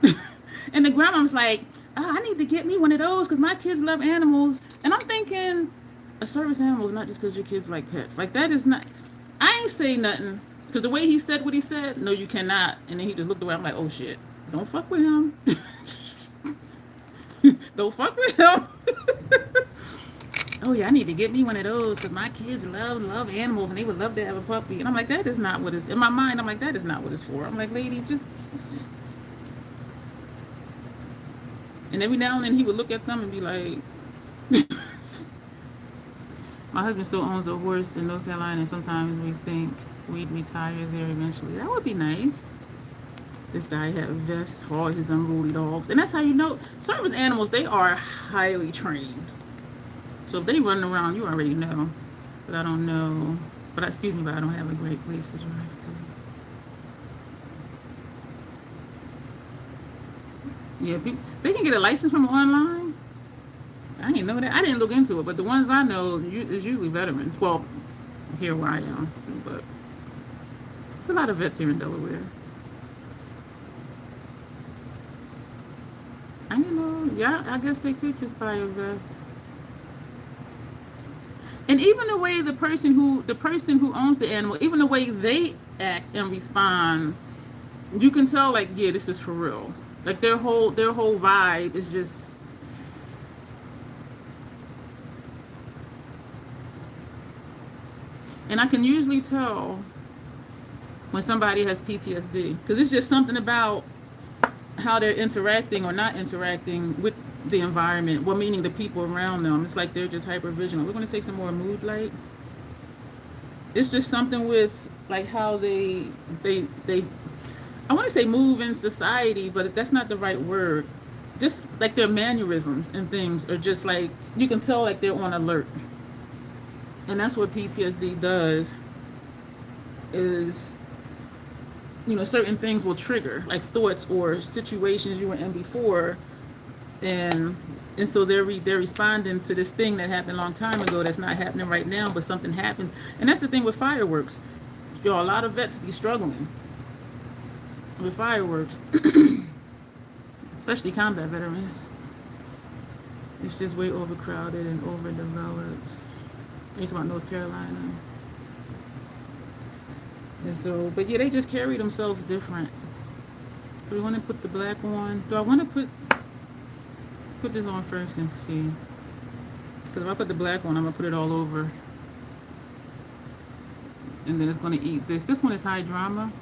And the grandma was like, "Oh, I need to get me one of those because my kids love animals." And I'm thinking, a service animal is not just because your kids like pets. Like, that is not, I ain't say nothing. Because the way he said what he said, "No, you cannot." And then he just looked away. I'm like, oh shit. Don't fuck with him. Don't fuck with him. "Oh yeah, I need to get me one of those because my kids love animals and they would love to have a puppy." And I'm like, that is not what it's, in my mind, I'm like, that is not what it's for. I'm like, lady, just. And every now and then he would look at them and be like, my husband still owns a horse in North Carolina, and sometimes we think we'd retire there eventually. That would be nice. This guy had vests for all his unruly dogs. And that's how you know, service animals, they are highly trained. So if they running around, you already know. But I don't know. But excuse me, but I don't have a great place to drive to. Yeah, they can get a license from online. I didn't know that. I didn't look into it, but the ones I know is usually veterans. Well, here where I am, too, but there's a lot of vets here in Delaware. I didn't know. Yeah, I guess they could just buy a vest. And even the way the person who owns the animal, even the way they act and respond, you can tell, like, yeah, this is for real. Like, their whole vibe is just. And I can usually tell when somebody has PTSD, because it's just something about how they're interacting or not interacting with the environment, well, meaning the people around them. It's like they're just hyper vigilant. We're going to take some more mood light. It's just something with, like, how they I want to say move in society, but that's not the right word. Just like their mannerisms and things are just like, you can tell, like, they're on alert. And that's what PTSD does, is, you know, certain things will trigger, like thoughts or situations you were in before, and so they're responding to this thing that happened a long time ago that's not happening right now, but something happens. And that's the thing with fireworks. Yo, a lot of vets be struggling with fireworks, especially combat veterans. It's just way overcrowded and overdeveloped. You talking about North Carolina. And so, but yeah, they just carry themselves different. So we want to put the black on. Do I want to put this on first and see? Because if I put the black on, I'm going to put it all over. And then it's going to eat this. This one is high drama.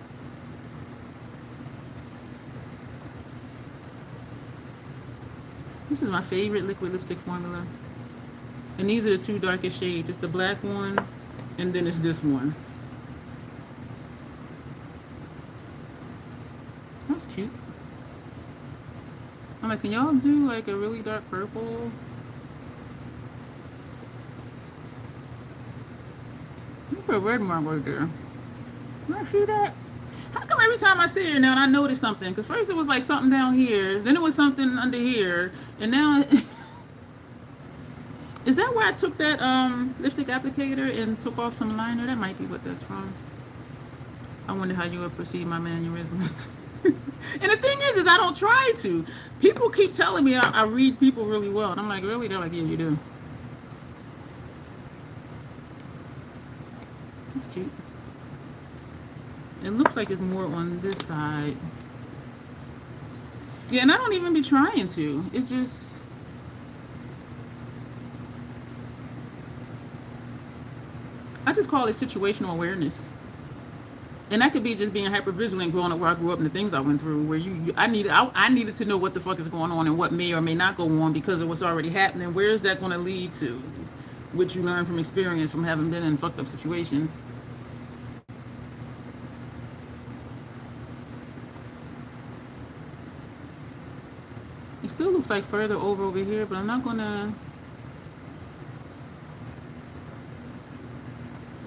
This is my favorite liquid lipstick formula. And these are the two darkest shades. It's the black one, and then it's this one. That's cute. I'm like, can y'all do like a really dark purple? Look at a red mark right there. Can I see that? How come every time I see it now and I notice something? Because first it was like something down here, then it was something under here, and now... Is that where I took that lipstick applicator and took off some liner? That might be what that's from. I wonder how you would perceive my mannerisms. And the thing is I don't try to. People keep telling me I read people really well. And I'm like, really? They're like, yeah, you do. That's cute. It looks like it's more on this side. Yeah, and I don't even be trying to. It just... I just call it situational awareness. And that could be just being hyper vigilant growing up where I grew up and the things I went through, where I needed to know what the fuck is going on and what may or may not go on because of what's already happening. Where is that going to lead to? Which you learn from experience, from having been in fucked up situations. It still looks like further over here, but I'm not gonna...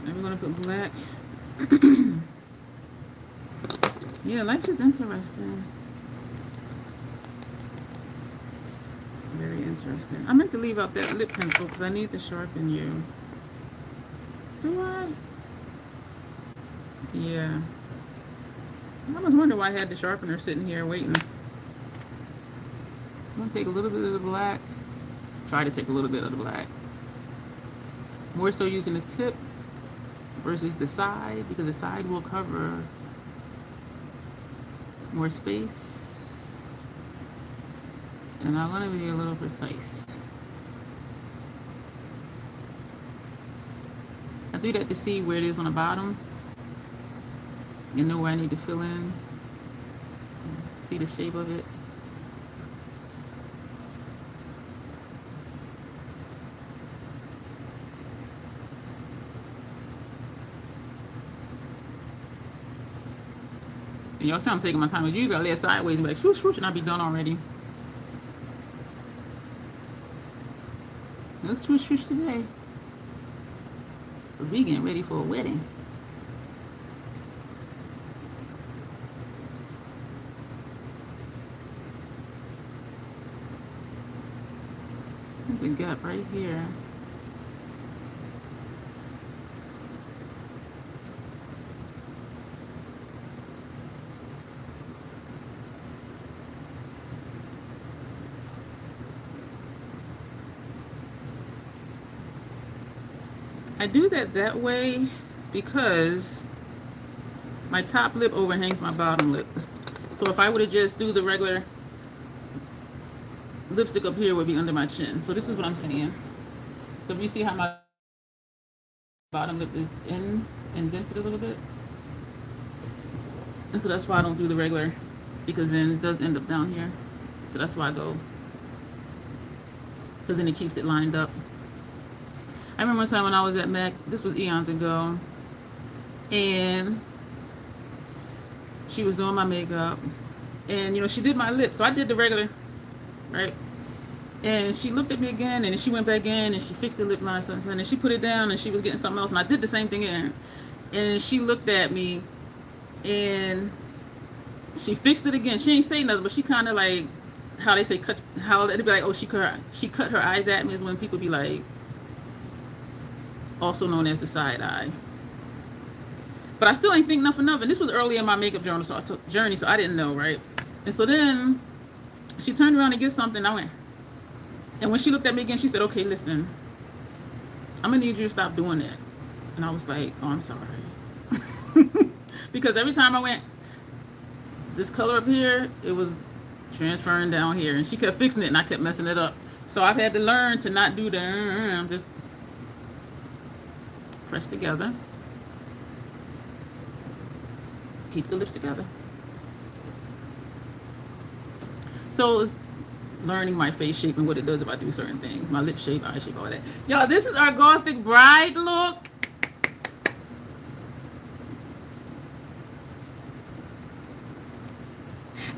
I'm gonna put black. Yeah, life is interesting. Very interesting. I meant to leave out that lip pencil because I need to sharpen you. Do I? Yeah. I was wondering why I had the sharpener sitting here waiting. I'm going to take a little bit of the black. Try to take a little bit of the black. More so using the tip versus the side, because the side will cover more space. And I'm going to be a little precise. I do that to see where it is on the bottom and know where I need to fill in. See the shape of it. And y'all see I'm taking my time. Usually I lay it sideways and be like swoosh, swoosh, and I'll be done already. No swoosh, swoosh today. Because we getting ready for a wedding. There's a gap right here. I do that way because my top lip overhangs my bottom lip. So if I would have just do the regular lipstick up here would be under my chin. So this is what I'm saying. So if you see how my bottom lip is indented a little bit. And so that's why I don't do the regular, because then it does end up down here. So that's why I go, because then it keeps it lined up. I remember one time when I was at MAC, this was eons ago, and she was doing my makeup, and you know, she did my lips, so I did the regular, right? And she looked at me again, and she went back in, and she fixed the lip line, and she put it down, and she was getting something else, and I did the same thing in, and she looked at me, and she fixed it again. She ain't say nothing, but she kind of like, how they say cut, how it'd be like, oh, she cut her eyes at me, is when people be like, also known as the side eye. But I still ain't think nothing of it. This was early in my makeup journey, so I didn't know, right? And so then she turned around to get something. I went, and when she looked at me again, she said, okay, listen, I'm gonna need you to stop doing that. And I was like, oh, I'm sorry. Because every time I went, this color up here, it was transferring down here, and she kept fixing it, and I kept messing it up. So I've had to learn to not do the just press together. Keep the lips together. So it's learning my face shape and what it does if I do certain things. My lip shape, eye shape, all that. Y'all, this is our Gothic bride look.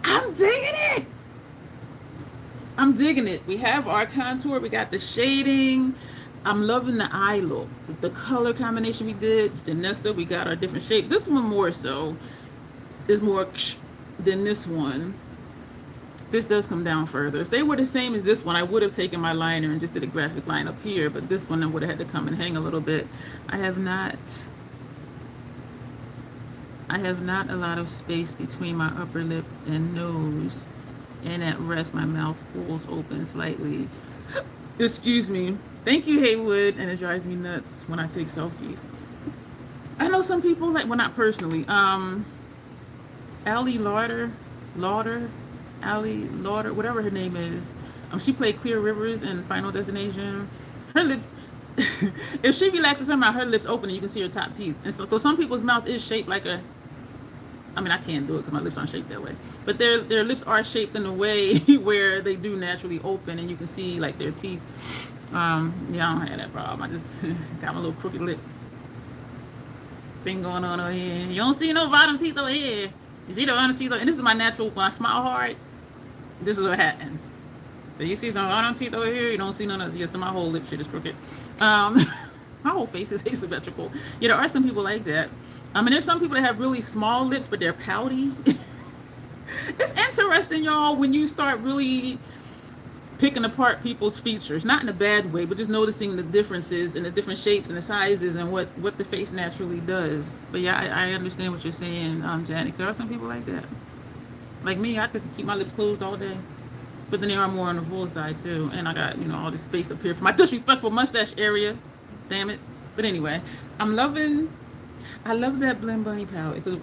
I'm digging it. I'm digging it. We have our contour. We got the shading. I'm loving the eye look. The color combination we did. Janessa, we got our different shape. This one more so is more than this one. This does come down further. If they were the same as this one, I would have taken my liner and just did a graphic line up here, but this one I would have had to come and hang a little bit. I have not a lot of space between my upper lip and nose, and at rest my mouth pulls open slightly. Excuse me. Thank you, Haywood, and it drives me nuts when I take selfies. I know some people, like, well, not personally. Lorah, whatever her name is. She played Clear Rivers in Final Destination. Her lips, if she relaxes her mouth, her lips open and you can see her top teeth. And so some people's mouth is shaped like a, I mean, I can't do it because my lips aren't shaped that way. But their lips are shaped in a way where they do naturally open and you can see like their teeth. Yeah, I don't have that problem. I just got my little crooked lip thing going on over here. You don't see no bottom teeth over here. You see the bottom teeth over here? And this is my natural, when I smile hard, this is what happens. So you see some bottom teeth over here, you don't see none of this. So my whole lip shit is crooked. My whole face is asymmetrical. Yeah, there are some people like that. I mean, there's some people that have really small lips, but they're pouty. It's interesting, y'all, when you start really picking apart people's features, not in a bad way, but just noticing the differences and the different shapes and the sizes and what the face naturally does. But yeah, I understand what you're saying, Janice. There are some people like that. Like me, I could keep my lips closed all day. But then there are more on the full side too. And I got, all this space up here for my disrespectful mustache area. Damn it. But anyway, I love that Blend Bunny palette. Because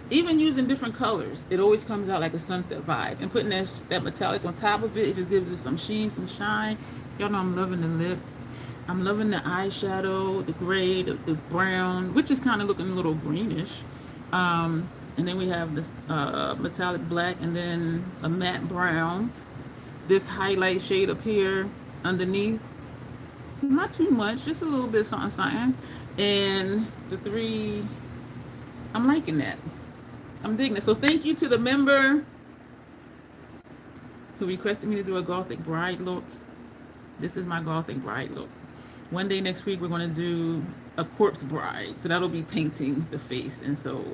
even using different colors, it always comes out like a sunset vibe. And putting that metallic on top of it, it just gives it some sheen, some shine. Y'all know I'm loving the lip. I'm loving the eyeshadow, the gray, the brown, which is kind of looking a little greenish. And then we have this metallic black and then a matte brown. This highlight shade up here underneath. Not too much, just a little bit something, something. And the three, I'm liking that. I'm digging it. So thank you to the member who requested me to do a Gothic bride look. This is my Gothic bride look. One day next week, we're going to do a corpse bride. So that'll be painting the face. And so,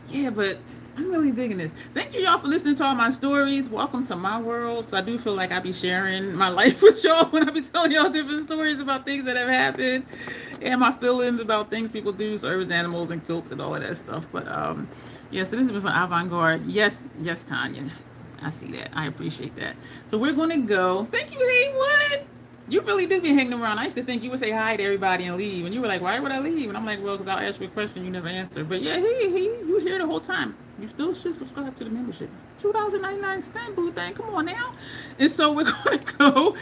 yeah, but I'm really digging this. Thank you, y'all, for listening to all my stories. Welcome to my world. So I do feel like I be sharing my life with y'all when I be telling y'all different stories about things that have happened and my feelings about things people do, service animals and quilts and all of that stuff. But yeah, so this has been from Avant-Garde. Yes, Tanya. I see that. I appreciate that. So we're going to go. Thank you, Haywood. You really do be hanging around. I used to think you would say hi to everybody and leave. And you were like, why would I leave? And I'm like, well, because I'll ask you a question you never answer. But yeah, you here the whole time. You still should subscribe to the membership. It's $2.99, boo thing. Come on now. And so we're going to go.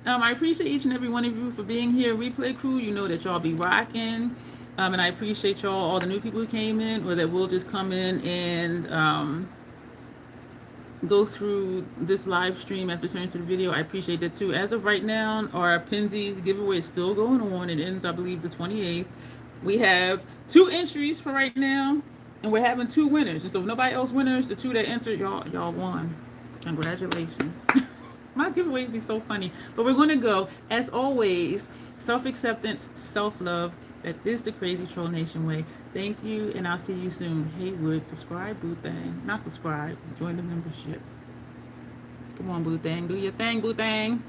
I appreciate each and every one of you for being here. Replay crew, you know that y'all be rocking. And I appreciate y'all, all the new people who came in, or that will just come in and go through this live stream after turning to the video. I appreciate that too. As of right now, our Penzies giveaway is still going on. It ends, I believe, the 28th. We have 2 entries for right now, and we're having 2 winners. And so if nobody else winners, the 2 that entered, y'all won. Congratulations. My giveaways be so funny. But we're going to go, as always, self-acceptance, self-love. That is the Crazy Troll Nation way. Thank you, and I'll see you soon. Haywood, subscribe, boo thang. Not subscribe, join the membership. Come on, boo thang. Do your thing, boo thang.